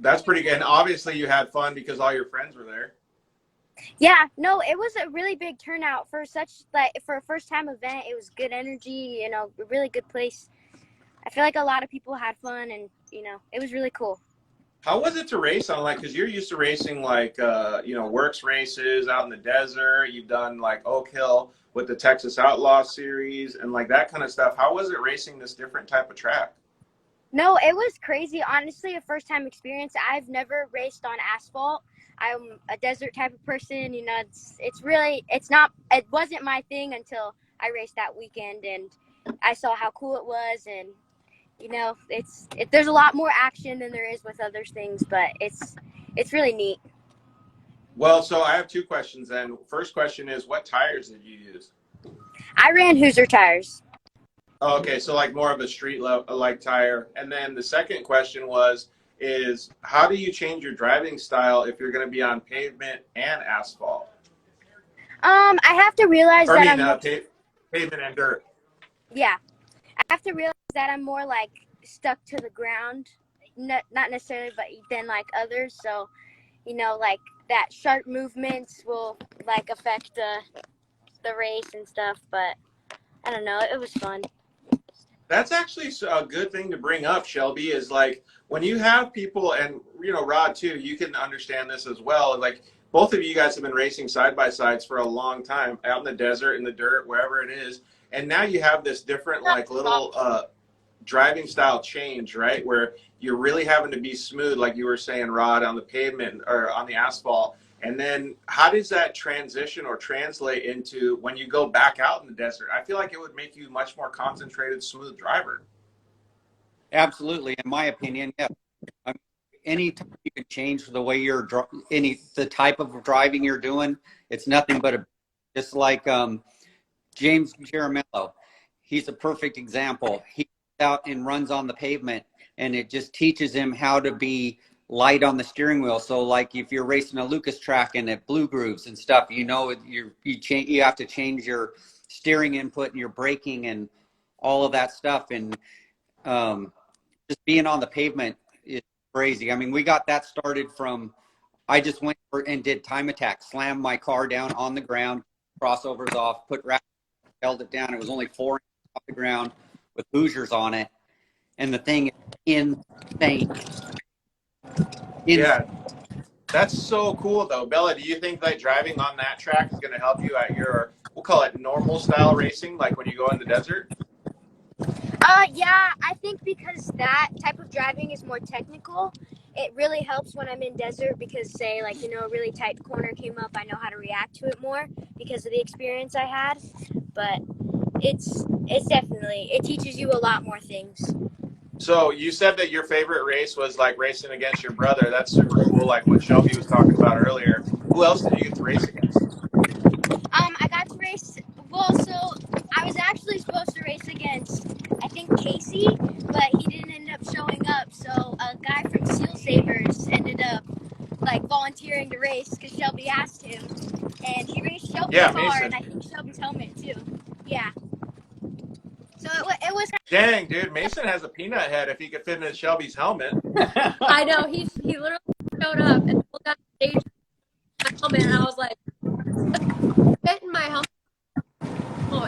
That's pretty good. And obviously you had fun because all your friends were there. Yeah, no, it was a really big turnout for for a first time event. It was good energy, you know, a really good place. I feel like a lot of people had fun, and you know, it was really cool. How was it to race on, like, because you're used to racing like works races out in the desert. You've done like Oak Hill with the Texas Outlaw Series and like that kind of stuff. How was it racing this different type of track? No, it was crazy. Honestly, a first time experience. I've never raced on asphalt. I'm a desert type of person, you know. It wasn't my thing until I raced that weekend and I saw how cool it was, and you know, there's a lot more action than there is with other things, but it's really neat. Well, so I have two questions then. First question is, what tires did you use? I ran Hoosier tires. Oh, okay, so like more of a street like tire. And then the second question is how do you change your driving style if you're going to be on pavement and asphalt? I have to realize Pavement and dirt. Yeah, I have to realize that I'm more like stuck to the ground, not necessarily, but than like others. So, you know, like that sharp movements will like affect the race and stuff. But I don't know, it was fun. That's actually a good thing to bring up, Shelby, is like when you have people, and you know, Rod too, you can understand this as well. Like both of you guys have been racing side by sides for a long time, out in the desert, in the dirt, wherever it is, and now you have this different like little driving style change, right? Where you're really having to be smooth, like you were saying, Rod, on the pavement or on the asphalt. And then how does that transition or translate into when you go back out in the desert? I feel like it would make you much more concentrated, smooth driver. Absolutely, in my opinion, yeah. Any time you can change the way you're the type of driving you're doing, it's nothing but just like James Jaramello. He's a perfect example. He goes out and runs on the pavement, and it just teaches him how to be light on the steering wheel. So like if you're racing a Lucas track and at blue grooves and stuff, you know, you have to change your steering input and your braking and all of that stuff. And just being on the pavement is crazy. I mean, we got that started from, I just went and did time attack, slammed my car down on the ground, crossovers off, held it down. It was only 4 inches off the ground with Hoosiers on it. And the thing is insane. Yeah, that's so cool though. Bella, do you think like driving on that track is going to help you at your, we'll call it normal style racing, like when you go in the desert? Yeah, I think because that type of driving is more technical, it really helps when I'm in desert because say like, you know, a really tight corner came up, I know how to react to it more because of the experience I had. But it's definitely, it teaches you a lot more things. So you said that your favorite race was like racing against your brother. That's super cool. Like what Shelby was talking about earlier. Who else did you get to race against? I got to race, so I was actually supposed to race against, I think, Casey, but he didn't end up showing up. So a guy from Seal Savers ended up like volunteering to race because Shelby asked him, and he raced Shelby's car, Mason. and I think Shelby's helmet too. Yeah. So it was. Dang, dude, Mason has a peanut head if he could fit in Shelby's helmet. I know he literally showed up and pulled down the stage my helmet, and I was like, fit in my helmet. Oh,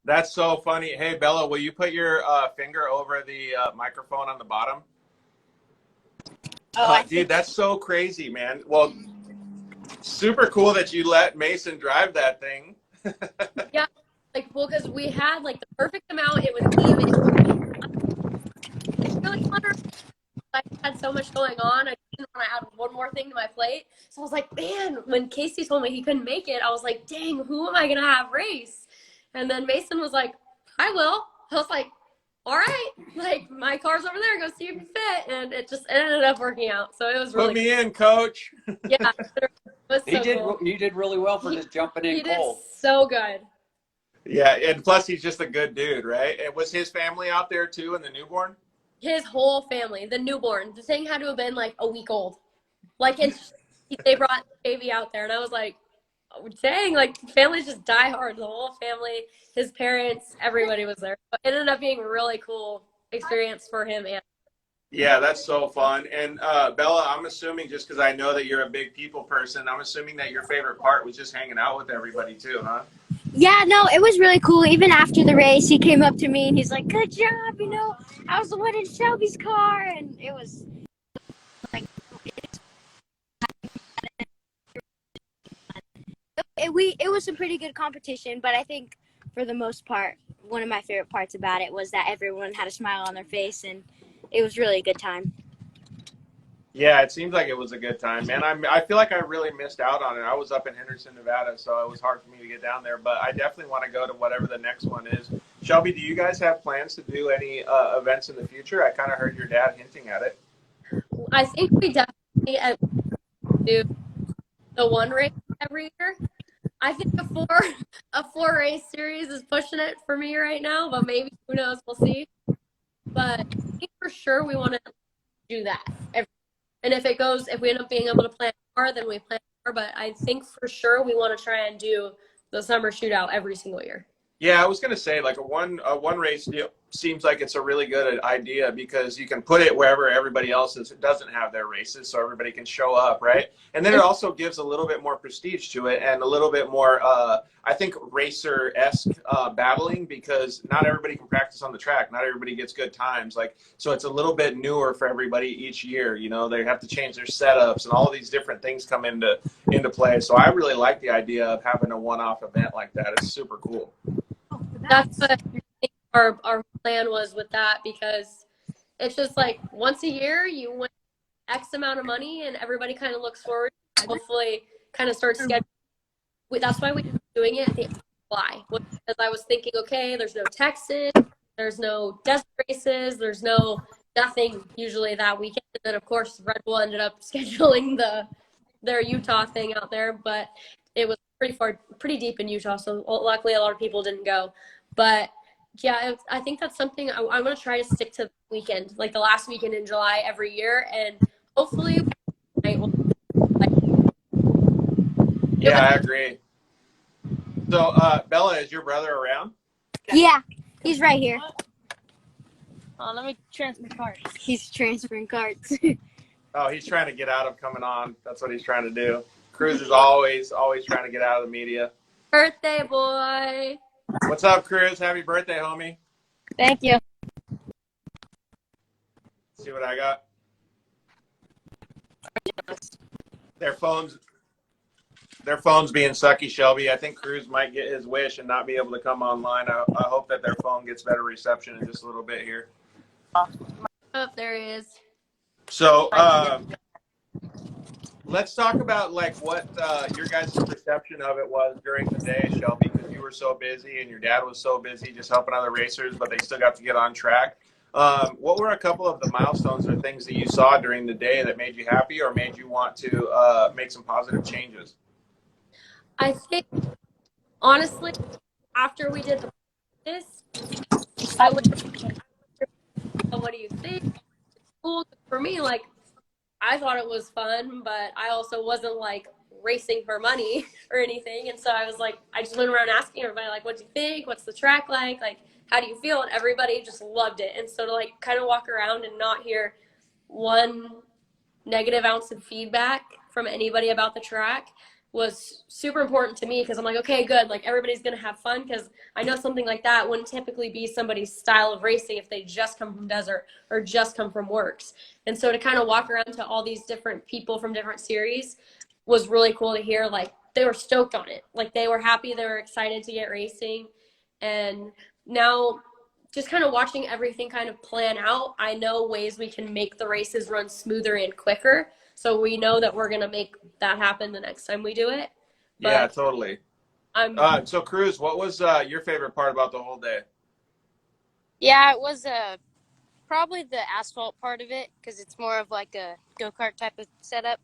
That's so funny. Hey, Bella, will you put your finger over the microphone on the bottom? Dude, that's so crazy, man. Well, super cool that you let Mason drive that thing. yeah, like, well, because we had like the perfect amount. It was even. It's really fun. I had so much going on. I didn't want to add one more thing to my plate. So I was like, man, when Casey told me he couldn't make it, I was like, dang, who am I going to have race? And then Mason was like, I will. I was like, all right, like my car's over there, go see if you fit. And it just ended up working out. So it was really Put me in, coach. Yeah, it was He so did. cool. He did really well for just jumping in He did cold. so good. Yeah, and plus he's just a good dude, right? And was his family out there too in the newborn? His whole family, the newborn, the thing had to have been like a week old. Like they brought the baby out there, and I was like, oh, dang, like families just die hard. The whole family, his parents, everybody was there. But it ended up being a really cool experience for him. And Yeah, that's so fun. And Bella, I'm assuming just because I know that you're a big people person, I'm assuming that your favorite part was just hanging out with everybody too, huh? Yeah, no, it was really cool. Even after the race, he came up to me and he's like, "Good job, you know, I was the one in Shelby's car," and it was like it was a pretty good competition. But I think for the most part, one of my favorite parts about it was that everyone had a smile on their face, and it was really a good time. Yeah, it seems like it was a good time, man. I feel like I really missed out on it. I was up in Henderson, Nevada, so it was hard for me to get down there. But I definitely want to go to whatever the next one is. Shelby, do you guys have plans to do any events in the future? I kind of heard your dad hinting at it. I think we definitely do the one race every year. I think a four race series is pushing it for me right now, but maybe who knows? We'll see. But I think for sure we want to do that. And if we end up being able to plan more, then we plan more. But I think for sure we want to try and do the summer shootout every single year. Yeah, I was gonna say like a one race deal seems like it's a really good idea because you can put it wherever everybody else doesn't have their races, so everybody can show up, right? And then it also gives a little bit more prestige to it and a little bit more, I think, racer-esque battling because not everybody can practice on the track, not everybody gets good times, like so it's a little bit newer for everybody each year. You know, they have to change their setups and all these different things come into play. So I really like the idea of having a one-off event like that. It's super cool. That's what our plan was with that because it's just like once a year you win X amount of money and everybody kind of looks forward to hopefully kind of start scheduling. That's why we're doing it at the end of July because I was thinking, okay, there's no Texas, there's no desert races, there's nothing usually that weekend. And then of course Red Bull ended up scheduling their Utah thing out there, but it was pretty deep in Utah, so luckily a lot of people didn't go. But yeah, I think that's something I want to try to stick to the weekend, like the last weekend in July every year, and hopefully Yeah, I agree. So, Bella, is your brother around? Yeah, he's right here. Let me transfer cards. He's transferring cards. Oh, he's trying to get out of coming on. That's what he's trying to do. Cruz is always trying to get out of the media. Birthday boy. What's up, Cruz? Happy birthday, homie. Thank you. See what I got? Their phones being sucky, Shelby. I think Cruz might get his wish and not be able to come online. I hope that their phone gets better reception in just a little bit here. Oh, there he is. So let's talk about like what your guys' perception of it was during the day, Shelby, because you were so busy and your dad was so busy just helping other racers, but they still got to get on track. What were a couple of the milestones or things that you saw during the day that made you happy or made you want to make some positive changes? I think, honestly, after we did this, I would. What do you think? It's cool for me. Like, I thought it was fun, but I also wasn't like racing for money or anything. And so I was like, I just went around asking everybody, like, what do you think? What's the track like? Like, how do you feel? And everybody just loved it. And so to like kind of walk around and not hear one negative ounce of feedback from anybody about the track was super important to me because I'm like, okay, good. Like everybody's going to have fun because I know something like that wouldn't typically be somebody's style of racing if they just come from desert or just come from works. And so to kind of walk around to all these different people from different series was really cool to hear. Like they were stoked on it. Like they were happy. They were excited to get racing. And now just kind of watching everything kind of plan out, I know ways we can make the races run smoother and quicker. So we know that we're going to make that happen the next time we do it. But yeah, totally. So Cruz, what was your favorite part about the whole day? Yeah, it was probably the asphalt part of it because it's more of like a go-kart type of setup,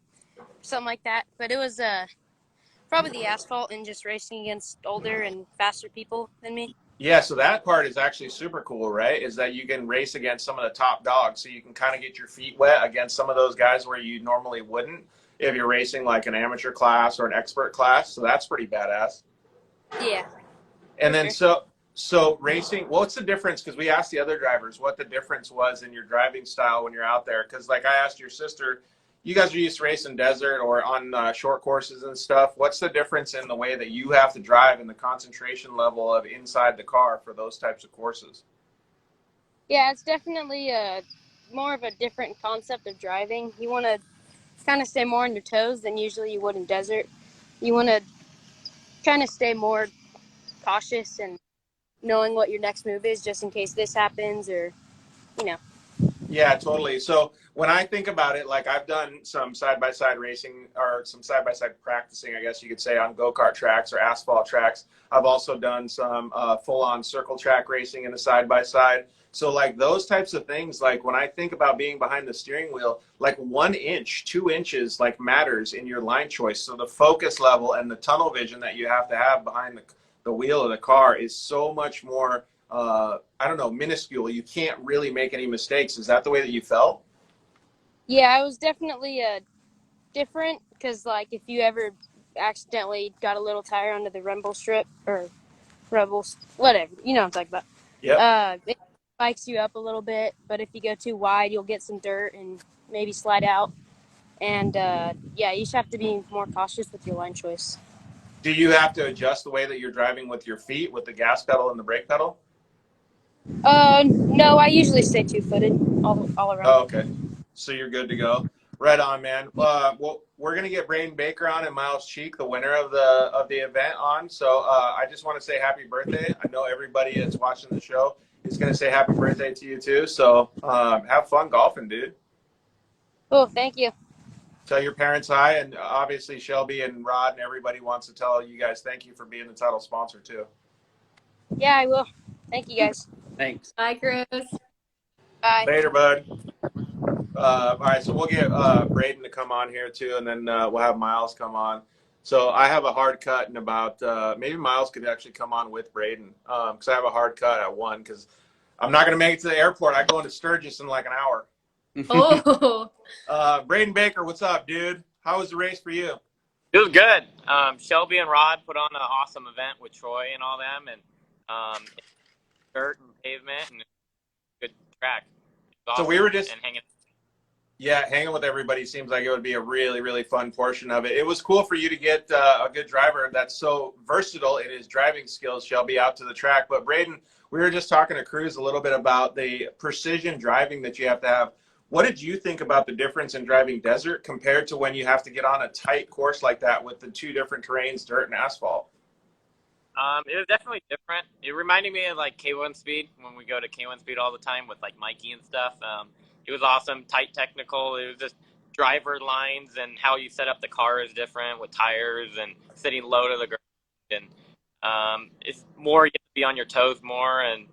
something like that. But it was probably the asphalt and just racing against older and faster people than me. Yeah, so that part is actually super cool, right? Is that you can race against some of the top dogs, so you can kind of get your feet wet against some of those guys where you normally wouldn't if you're racing like an amateur class or an expert class. So that's pretty badass. Yeah, And for then sure. so racing, what's the difference? Because we asked the other drivers what the difference was in your driving style when you're out there. Because like I asked your sister, you guys are used to racing desert or on short courses and stuff. What's the difference in the way that you have to drive and the concentration level of inside the car for those types of courses? Yeah, it's definitely more of a different concept of driving. You want to kind of stay more on your toes than usually you would in desert. You want to kind of stay more cautious and knowing what your next move is just in case this happens or, you know. Yeah, totally. So when I think about it, like I've done some side by side racing or some side by side practicing, I guess you could say, on go kart tracks or asphalt tracks. I've also done some full on circle track racing in a side by side. So like those types of things, like when I think about being behind the steering wheel, like 1 inch, 2 inches, like matters in your line choice. So the focus level and the tunnel vision that you have to have behind the wheel of the car is so much more I don't know, minuscule. You can't really make any mistakes. Is that the way that you felt? Yeah, I was definitely different because, like, if you ever accidentally got a little tire under the rumble strip or rebels, whatever, you know what I'm talking Yep. about. It spikes you up a little bit, but if you go too wide, you'll get some dirt and maybe slide out. And yeah, you just have to be more cautious with your line choice. Do you have to adjust the way that you're driving with your feet, with the gas pedal and the brake pedal? No, I usually stay two-footed all Oh, around. okay. So you're good to go. Right on, man. Well, we're gonna get Braden Baker on and Myles Cheek, the winner of the event, on. So I just want to say happy birthday. I know everybody that's watching the show is gonna say happy birthday to you too. So have fun golfing, dude. Oh, thank you. Tell your parents hi, and obviously Shelby and Rod and everybody wants to tell you guys thank you for being the title sponsor too. Yeah, I will. Thank you, guys. Thanks. Bye, Chris. Bye. Later, bud. All right, so we'll get Brayden to come on here too, and then we'll have Myles come on. So I have a hard cut in about maybe Myles could actually come on with Brayden because I have a hard cut at 1 because I'm not going to make it to the airport. I go into Sturgis in like an hour. Oh, Braden Baker, what's up, dude? How was the race for you? It was good. Shelby and Rod put on an awesome event with Troy and all them, and dirt and pavement and good track. It was So awesome. we were just and hanging. Yeah, hanging with everybody seems like it would be a really, really fun portion of it. It was cool for you to get a good driver that's so versatile in his driving skills, Shelby, out to the track. But Brayden, we were just talking to Cruz a little bit about the precision driving that you have to have. What did you think about the difference in driving desert compared to when you have to get on a tight course like that with the two different terrains, dirt and asphalt? It was definitely different. It reminded me of like K1 Speed when we go to K1 Speed all the time with like Mikey and stuff. It was awesome, tight technical. It was just driver lines and how you set up the car is different with tires and sitting low to the ground. And it's more, you have to be on your toes more, and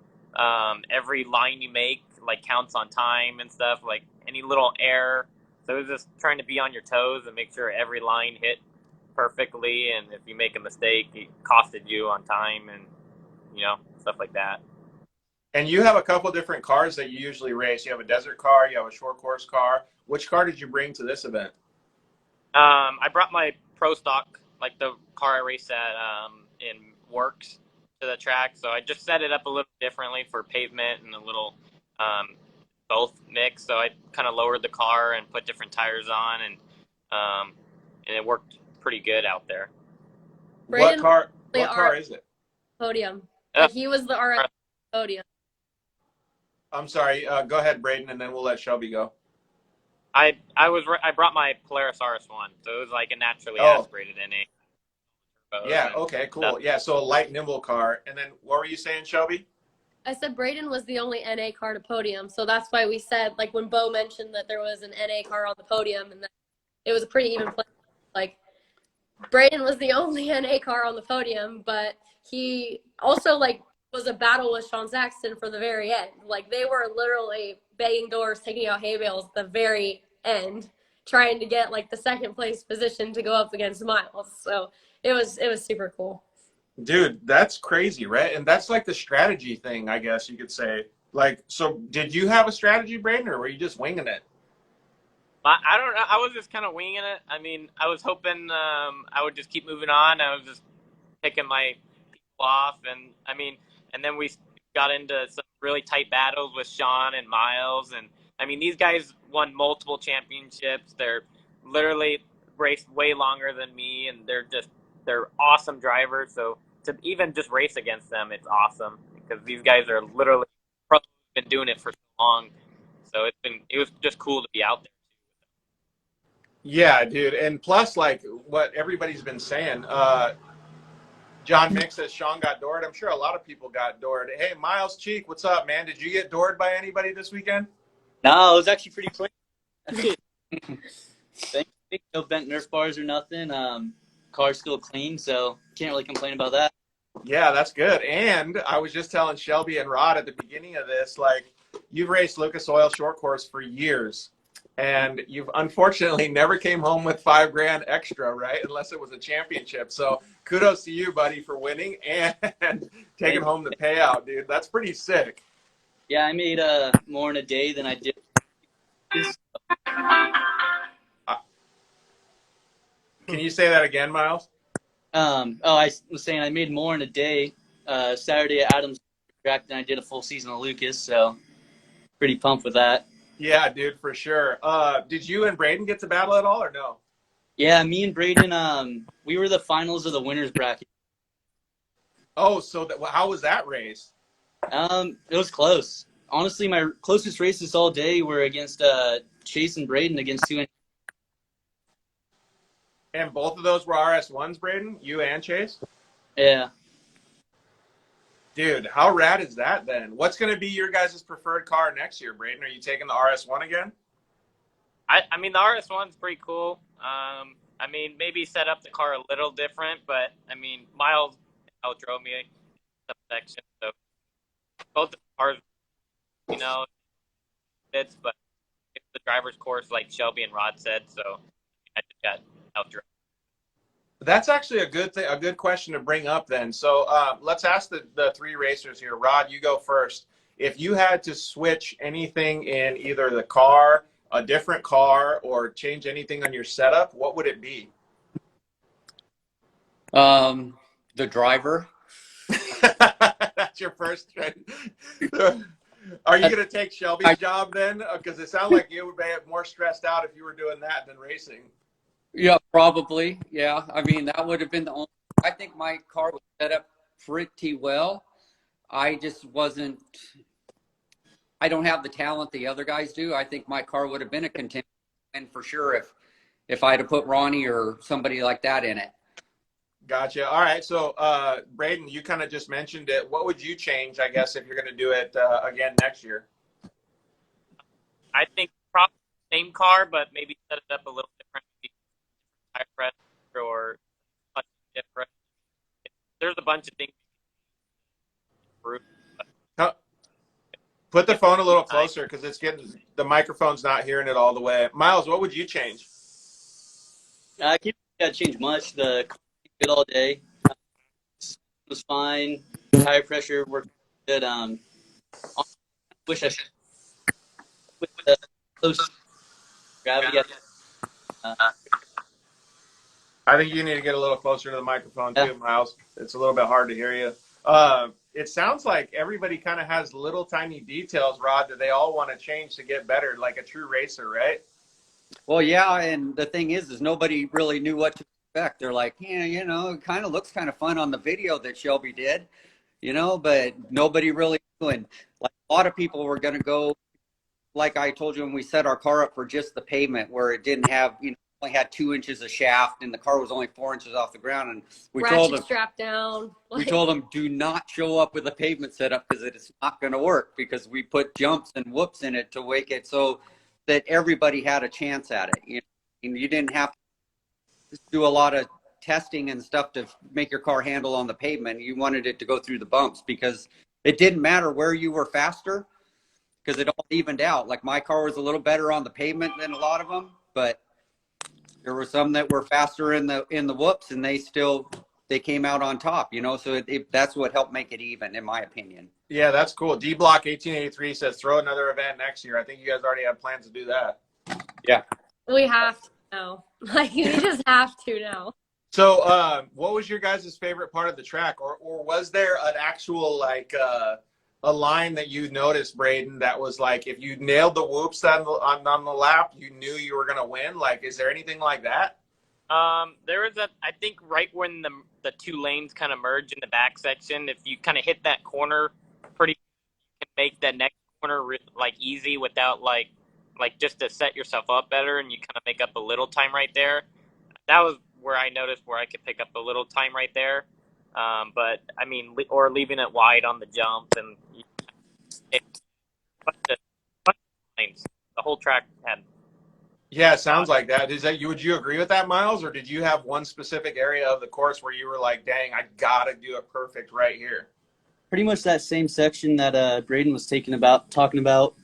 every line you make like counts on time and stuff, like any little error. So it was just trying to be on your toes and make sure every line hit perfectly, and if you make a mistake, it costed you on time and stuff like that. And you have a couple different cars that you usually race. You have a desert car, you have a short course car. Which car did you bring to this event? I brought my pro stock, like the car I race at in Works, to the track, so I just set it up a little differently for pavement and a little both mix. So I kind of lowered the car and put different tires on, and it worked pretty good out there. What Brayden car? the What car is it? podium. Like he was the RS podium. I'm sorry. Go ahead, Brayden, and then we'll let Shelby go. I brought my Polaris RS1, so it was like a naturally aspirated NA. Yeah. Okay. Cool. Yeah. So a light, nimble car. And then what were you saying, Shelby? I said Brayden was the only NA car to podium, so that's why we said, like, when Bo mentioned that there was an NA car on the podium and that it was a pretty even play. Like, Brayden was the only NA car on the podium, but he also, like, was a battle with Sean Saxton for the very end. Like they were literally banging doors, taking out hay bales at the very end, trying to get like the second place position to go up against Myles. So it was super cool. Dude, that's crazy, right? And that's like the strategy thing, I guess you could say. Like, so did you have a strategy, Brayden, or were you just winging it? I don't know. I was just kind of winging it. I mean, I was hoping I would just keep moving on. I was just picking my people off, and I mean, and then we got into some really tight battles with Sean and Myles, and I mean, these guys won multiple championships. They're literally raced way longer than me, and they're awesome drivers. So to even just race against them, it's awesome because these guys are literally been doing it for so long. So it was just cool to be out there. Yeah, dude. And plus, like what everybody's been saying, John Mick says Sean got doored. I'm sure a lot of people got doored. Hey, Myles Cheek, what's up, man? Did you get doored by anybody this weekend? No, it was actually pretty clean. No bent Nerf bars or nothing. Car's still clean, so can't really complain about that. Yeah, that's good. And I was just telling Shelby and Rod at the beginning of this, like, you've raced Lucas Oil short course for years, and you've unfortunately never came home with $5,000 extra, right? Unless it was a championship. So kudos to you, buddy, for winning and taking home the payout, dude. That's pretty sick. Yeah, I made more in a day than I did. Can you say that again, Myles? I was saying I made more in a day Saturday at Adams track than I did a full season of Lucas, so pretty pumped with that. Yeah, dude, for sure. Did you and Brayden get to battle at all or no? Yeah, me and Brayden, we were the finals of the winners bracket. Oh, so how was that race? It was close. Honestly, my closest races all day were against Chase and Brayden against 2. And both of those were RS1s, Brayden? You and Chase? Yeah. Dude, how rad is that then? What's going to be your guys' preferred car next year, Brayden? Are you taking the RS1 again? I mean, the RS1's pretty cool. I mean, maybe set up the car a little different, but I mean, Myles outdrove me in some section, so both the cars, you know, fits, but it's the driver's course, like Shelby and Rod said, so I just got outdrove. That's actually a good question to bring up then. So let's ask the three racers here. Rod, you go first. If you had to switch anything in either the car, a different car, or change anything on your setup, what would it be? The driver. That's your first. Are you going to take Shelby's job then? Because it sounds like you would be more stressed out if you were doing that than racing. Yeah, probably. Yeah. I mean, that would have been the only. I think my car was set up pretty well. I just wasn't. I don't have the talent the other guys do. I think my car would have been a contender and for sure if I had to put Ronnie or somebody like that in it. Gotcha. All right. So, Brayden, you kind of just mentioned it. What would you change, I guess, if you're going to do it again next year? I think probably the same car, but maybe set it up a little different. Tire pressure or much different. There's a bunch of things. Put the phone a little closer because it's getting the microphone's not hearing it all the way. Myles, what would you change? I can't change much. The car was good all day. It was fine. Tire pressure worked good. Wish I should with the close gravity. I think you need to get a little closer to the microphone too, Myles. It's a little bit hard to hear you. It sounds like everybody kind of has little tiny details, Rod, that they all want to change to get better, like a true racer, right? Well, yeah, and the thing is nobody really knew what to expect. They're like, yeah, you know, it kind of looks kind of fun on the video that Shelby did, you know, but nobody really knew. And like a lot of people were going to go, like I told you when we set our car up for just the pavement where it didn't have, you know, only had 2 inches of shaft and the car was only 4 inches off the ground, and we told them strap down. We told them do not show up with a pavement setup because it's not going to work, because we put jumps and whoops in it to make it so that everybody had a chance at it. You know, and you didn't have to do a lot of testing and stuff to make your car handle on the pavement. You wanted it to go through the bumps because it didn't matter where you were faster because it all evened out. Like my car was a little better on the pavement than a lot of them, but there were some that were faster in the whoops, and they came out on top, you know. So that's what helped make it even, in my opinion. Yeah, that's cool. D Block 1883 says throw another event next year. I think you guys already have plans to do that. Yeah, We have to now. Like we just have to now. So, what was your guys' favorite part of the track, or was there an actual like a line that you noticed, Brayden, that was like if you nailed the whoops on the lap, you knew you were gonna win? Like, is there anything like that? There was I think right when the two lanes kind of merge in the back section, if you kind of hit that corner pretty, you can make that next corner like easy without like just to set yourself up better, and you kind of make up a little time right there. That was where I noticed where I could pick up a little time right there. But I mean, or leaving it wide on the jumps, and the lanes, the whole track had. Yeah, it sounds like that. Would you agree with that, Myles, or did you have one specific area of the course where you were like, dang, I gotta do it perfect right here? Pretty much that same section that Braden was talking about.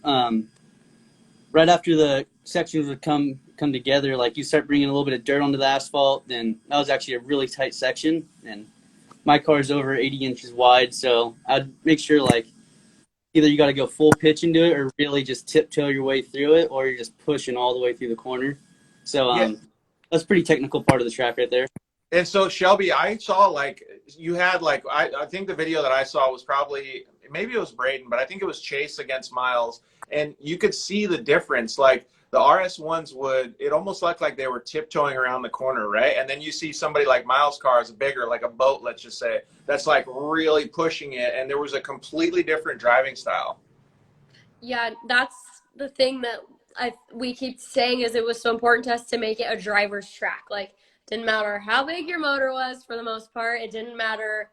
Right after the sections would come together, like you start bringing a little bit of dirt onto the asphalt, then that was actually a really tight section. And my car is over 80 inches wide, so I'd make sure like either you got to go full pitch into it or really just tiptoe your way through it, or you're just pushing all the way through the corner. So that's a pretty technical part of the track right there. And so, Shelby, I saw like you had like I think the video that I saw was probably maybe it was Brayden, but I think it was Chase against Myles, and you could see the difference. Like the RS1s it almost looked like they were tiptoeing around the corner, right? And then you see somebody like Myles' car is bigger, like a boat, let's just say, that's like really pushing it, and there was a completely different driving style. Yeah, that's the thing that we keep saying is it was so important to us to make it a driver's track. Like, didn't matter how big your motor was for the most part. It didn't matter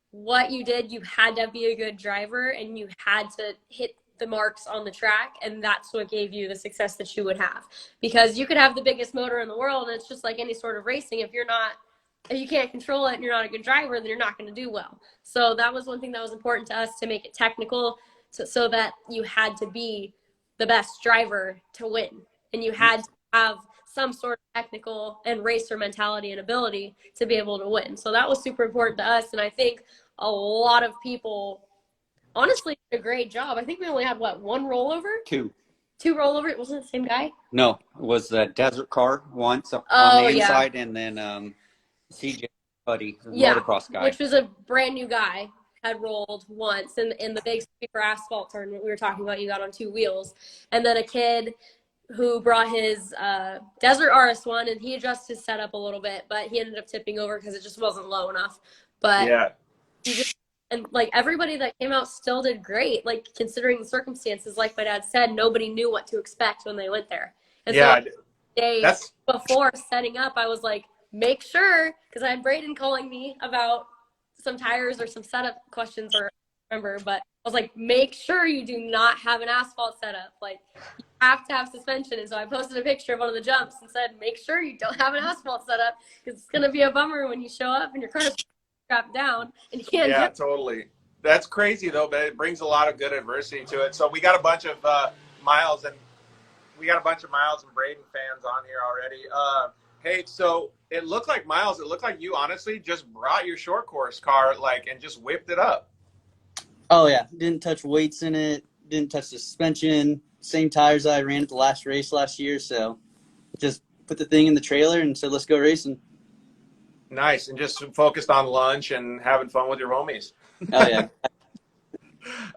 what you did. You had to be a good driver, and you had to hit the marks on the track, and that's what gave you the success that you would have. Because you could have the biggest motor in the world, and it's just like any sort of racing. If you can't control it and you're not a good driver, then you're not going to do well. So that was one thing that was important to us, to make it technical, so that you had to be the best driver to win, and you had to have some sort of technical and racer mentality and ability to be able to win. So that was super important to us, and I think a lot of people honestly did a great job. I think we only had one rollover? Two rollover. It wasn't the same guy? No, it was a desert car once on the inside, and then CJ Buddy, the motocross guy, which was a brand new guy, had rolled once in the big super asphalt tournament we were talking about. You got on two wheels, and then a kid who brought his desert RS1, and he adjusted his setup a little bit, but he ended up tipping over because it just wasn't low enough. But yeah, and like everybody that came out still did great, like considering the circumstances. Like my dad said, nobody knew what to expect when they went there. And so like, days before setting up, I was like, make sure, because I had Brayden calling me about some tires or some setup questions, or I remember, but I was like, make sure you do not have an asphalt setup. Like, you have to have suspension. And so I posted a picture of one of the jumps and said, make sure you don't have an asphalt setup, because it's going to be a bummer when you show up and your car's strapped down and you can't. Yeah, totally. That's crazy though, but it brings a lot of good adversity to it. So we got a bunch of Myles and Brayden fans on here already. Hey, so it looked like Myles, it looked like you honestly just brought your short course car and just whipped it up. Oh yeah, didn't touch weights in it, didn't touch the suspension, same tires I ran at the last race last year, so just put the thing in the trailer and said, let's go racing. Nice, and just focused on lunch and having fun with your homies. Oh yeah.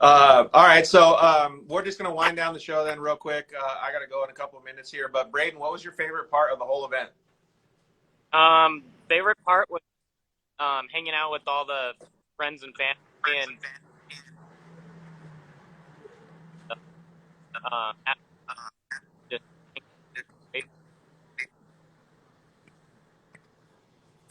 All right, so we're just going to wind down the show then real quick. I got to go in a couple of minutes here, but Brayden, what was your favorite part of the whole event? Favorite part was hanging out with all the friends and family, and just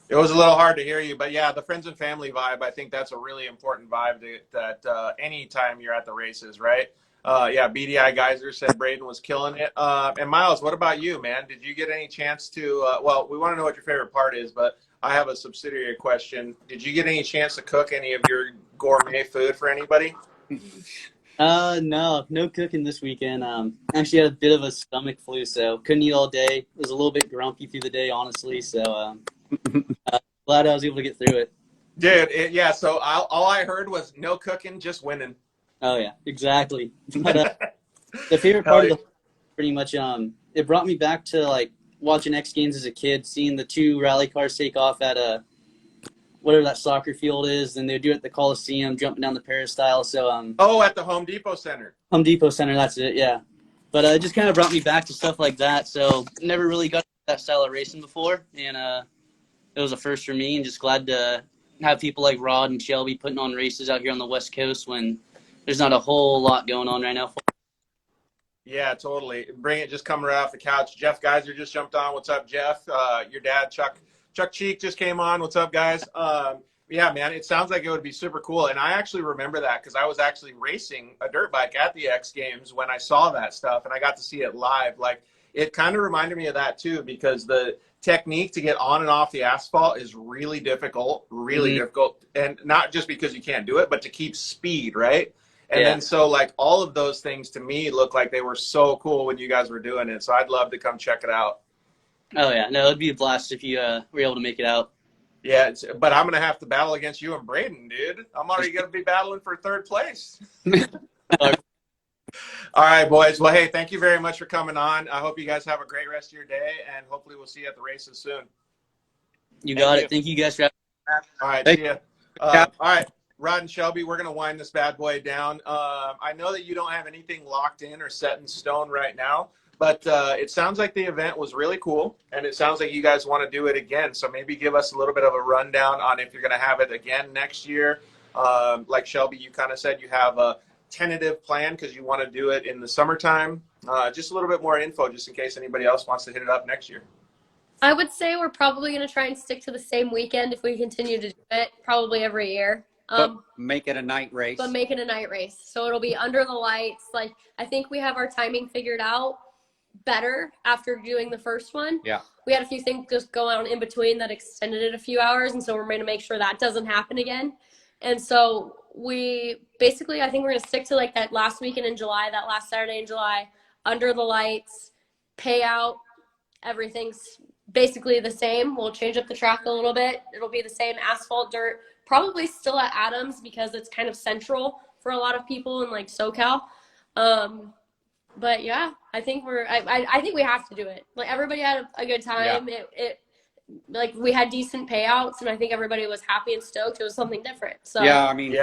It was a little hard to hear you, but yeah, the friends and family vibe, I think that's a really important vibe that anytime you're at the races, right? Yeah, BDI Geyser said Brayden was killing it. And Myles, what about you, man? Did you get any chance to, well, we want to know what your favorite part is, but I have a subsidiary question. Did you get any chance to cook any of your gourmet food for anybody? No cooking this weekend. Actually had a bit of a stomach flu, so couldn't eat all day. Was a little bit grumpy through the day, honestly. So glad I was able to get through it. Dude, yeah. So all I heard was no cooking, just winning. Oh yeah, exactly. But the favorite Hell part of yeah. the pretty much it brought me back to like watching X Games as a kid, seeing the two rally cars take off at whatever that soccer field is, and they do it at the Coliseum, jumping down the peristyle. So Oh, at the Home Depot Center. Home Depot Center, that's it, yeah. But it just kind of brought me back to stuff like that. So never really got that style of racing before, and it was a first for me. And just glad to have people like Rod and Shelby putting on races out here on the West Coast when there's not a whole lot going on right now. Yeah, totally. Bring it. Just coming right off the couch. Jeff Geiser just jumped on. What's up, Jeff? Your dad, Chuck Cheek, just came on. What's up, guys? Yeah, man, it sounds like it would be super cool. And I actually remember that because I was actually racing a dirt bike at the X Games when I saw that stuff, and I got to see it live. Like, it kind of reminded me of that too, because the technique to get on and off the asphalt is really difficult, difficult. And not just because you can't do it, but to keep speed, right? And then so like all of those things to me look like they were so cool when you guys were doing it. So I'd love to come check it out. Oh yeah, no, it'd be a blast if you were able to make it out. Yeah, but I'm gonna have to battle against you and Brayden, dude. I'm already gonna be battling for third place. All right, boys. Well, hey, thank you very much for coming on. I hope you guys have a great rest of your day, and hopefully we'll see you at the races soon. You got it. Thank you guys for having me. All right, see ya. All right. Rod and Shelby, we're going to wind this bad boy down. I know that you don't have anything locked in or set in stone right now, but it sounds like the event was really cool, and it sounds like you guys want to do it again. So maybe give us a little bit of a rundown on if you're going to have it again next year. Like Shelby, you kind of said you have a tentative plan because you want to do it in the summertime. Just a little bit more info just in case anybody else wants to hit it up next year. I would say we're probably going to try and stick to the same weekend if we continue to do it, probably every year. But make it a night race. But make it a night race. So it'll be under the lights. Like, I think we have our timing figured out better after doing the first one. Yeah. We had a few things just go on in between that extended it a few hours. And so we're going to make sure that doesn't happen again. And so we basically, I think we're going to stick to like that last weekend in July, that last Saturday in July, under the lights, payout, everything's basically the same. We'll change up the track a little bit. It'll be the same asphalt, dirt, probably still at Adams because it's kind of central for a lot of people in like SoCal. But yeah, I think I think we have to do it. Like, everybody had a good time. Yeah. It like, we had decent payouts, and I think everybody was happy and stoked. It was something different. So yeah, I mean,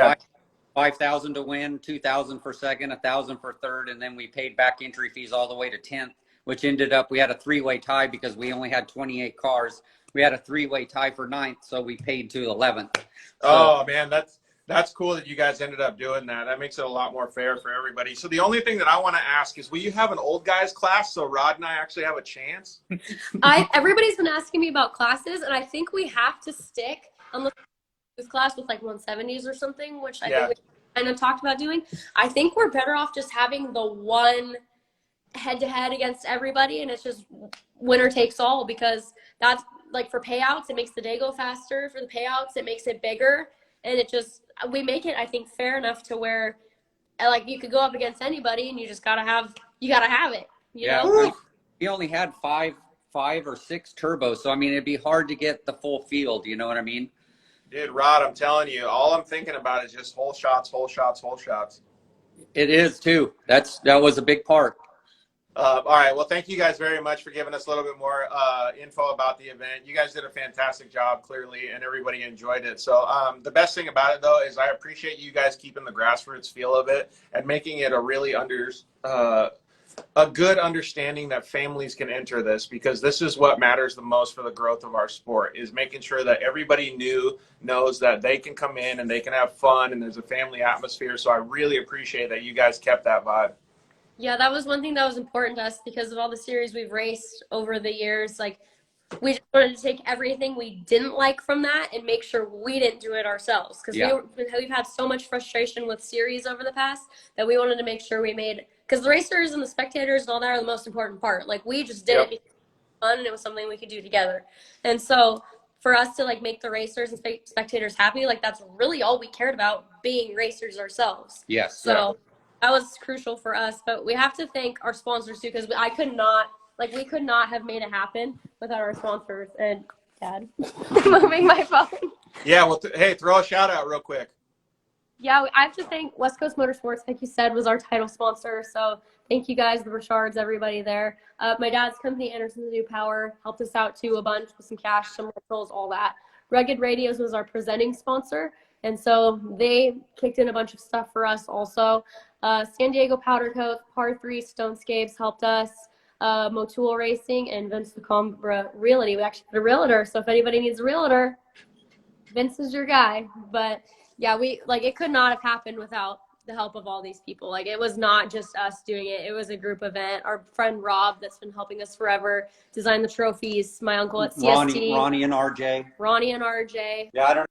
5,000 to win, 2,000 for second, 1,000 for third, and then we paid back entry fees all the way to 10th, which ended up, we had a 3-way tie because we only had 28 cars. We had a 3-way tie for 9th, so we paid to 11th. So, oh man, that's cool that you guys ended up doing that. That makes it a lot more fair for everybody. So the only thing that I want to ask is, will you have an old guys class so Rod and I actually have a chance? Everybody's been asking me about classes, and I think we have to stick on the class with like 170s or something, which I think we kind of talked about doing. I think we're better off just having the one head-to-head against everybody, and it's just winner takes all, because that's like, for payouts, it makes the day go faster. For the payouts, it makes it bigger, and it just, we make it, I think, fair enough to where like you could go up against anybody, and you just gotta have it. You know? We only had five or six turbos, so I mean, it'd be hard to get the full field. You know what I mean? Dude, Rod, I'm telling you, all I'm thinking about is just whole shots. It is too. That was a big part. All right. Well, thank you guys very much for giving us a little bit more info about the event. You guys did a fantastic job, clearly, and everybody enjoyed it. So the best thing about it, though, is I appreciate you guys keeping the grassroots feel of it and making it a really a good understanding that families can enter this, because this is what matters the most for the growth of our sport, is making sure that everybody knows that they can come in and they can have fun and there's a family atmosphere. So I really appreciate that you guys kept that vibe. Yeah, that was one thing that was important to us because of all the series we've raced over the years. Like, we just wanted to take everything we didn't like from that and make sure we didn't do it ourselves. Because we've had so much frustration with series over the past that we wanted to make sure we made, because the racers and the spectators and all that are the most important part. Like, we just did it because it was fun and it was something we could do together. And so for us to like make the racers and spectators happy, like that's really all we cared about, being racers ourselves. Yes. So that was crucial for us. But we have to thank our sponsors too, because we could not have made it happen without our sponsors. And Dad, moving my phone. Yeah, well, hey, throw a shout out real quick. Yeah, I have to thank West Coast Motorsports, like you said, was our title sponsor. So thank you guys, the Richards, everybody there. My dad's company, Anderson's New Power, helped us out too a bunch with some cash, some rentals, all that. Rugged Radios was our presenting sponsor, and so they kicked in a bunch of stuff for us also. San Diego Powder Coat, Par 3 Stonescapes helped us. Motul Racing and Vince LeCombra Realty. We actually put a realtor, so if anybody needs a realtor, Vince is your guy. But yeah, it could not have happened without the help of all these people. Like, it was not just us doing it. It was a group event. Our friend Rob, that's been helping us forever, designed the trophies. My uncle at CST. Ronnie and RJ. Yeah, I don't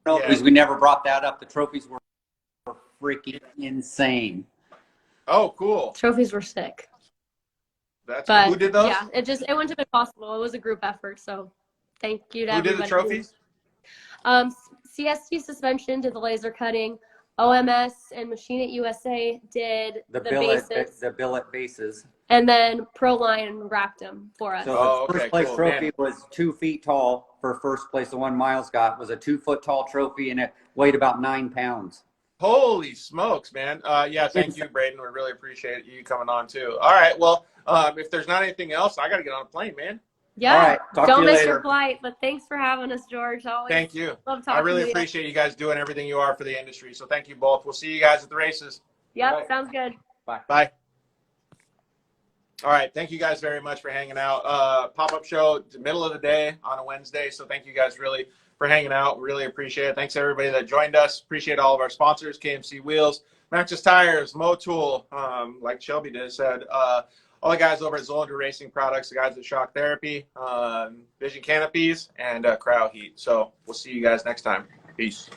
know because we never brought that up. The trophies were freaking insane. Oh, cool. Trophies were sick. Who did those? Yeah, it wouldn't have been possible. It was a group effort. So thank you to everybody. Who did the trophies? CST Suspension did the laser cutting. OMS and Machine It USA did the bases. The billet bases. And then Proline wrapped them for us. So the first place trophy was 2 feet tall for first place. The one Myles got was a 2 foot tall trophy, and it weighed about 9 pounds. Holy smokes, man. Yeah, thank you, Brayden. We really appreciate you coming on, too. All right, well, if there's not anything else, I got to get on a plane, man. Yeah, all right, don't miss your flight. But thanks for having us, George. Thank you. Love talking I really to you. appreciate you guys doing everything you are for the industry. So thank you both. We'll see you guys at the races. Yep, Bye. sounds good. Bye. All right, thank you guys very much for hanging out. Pop-up show, middle of the day on a Wednesday. So thank you guys really for hanging out. Really appreciate it. Thanks everybody that joined us. Appreciate all of our sponsors, KMC Wheels, Maxxis Tires, Motul, like Shelby said, all the guys over at Zolander Racing Products, the guys at Shock Therapy, Vision Canopies, and Cryo Heat. So we'll see you guys next time. Peace.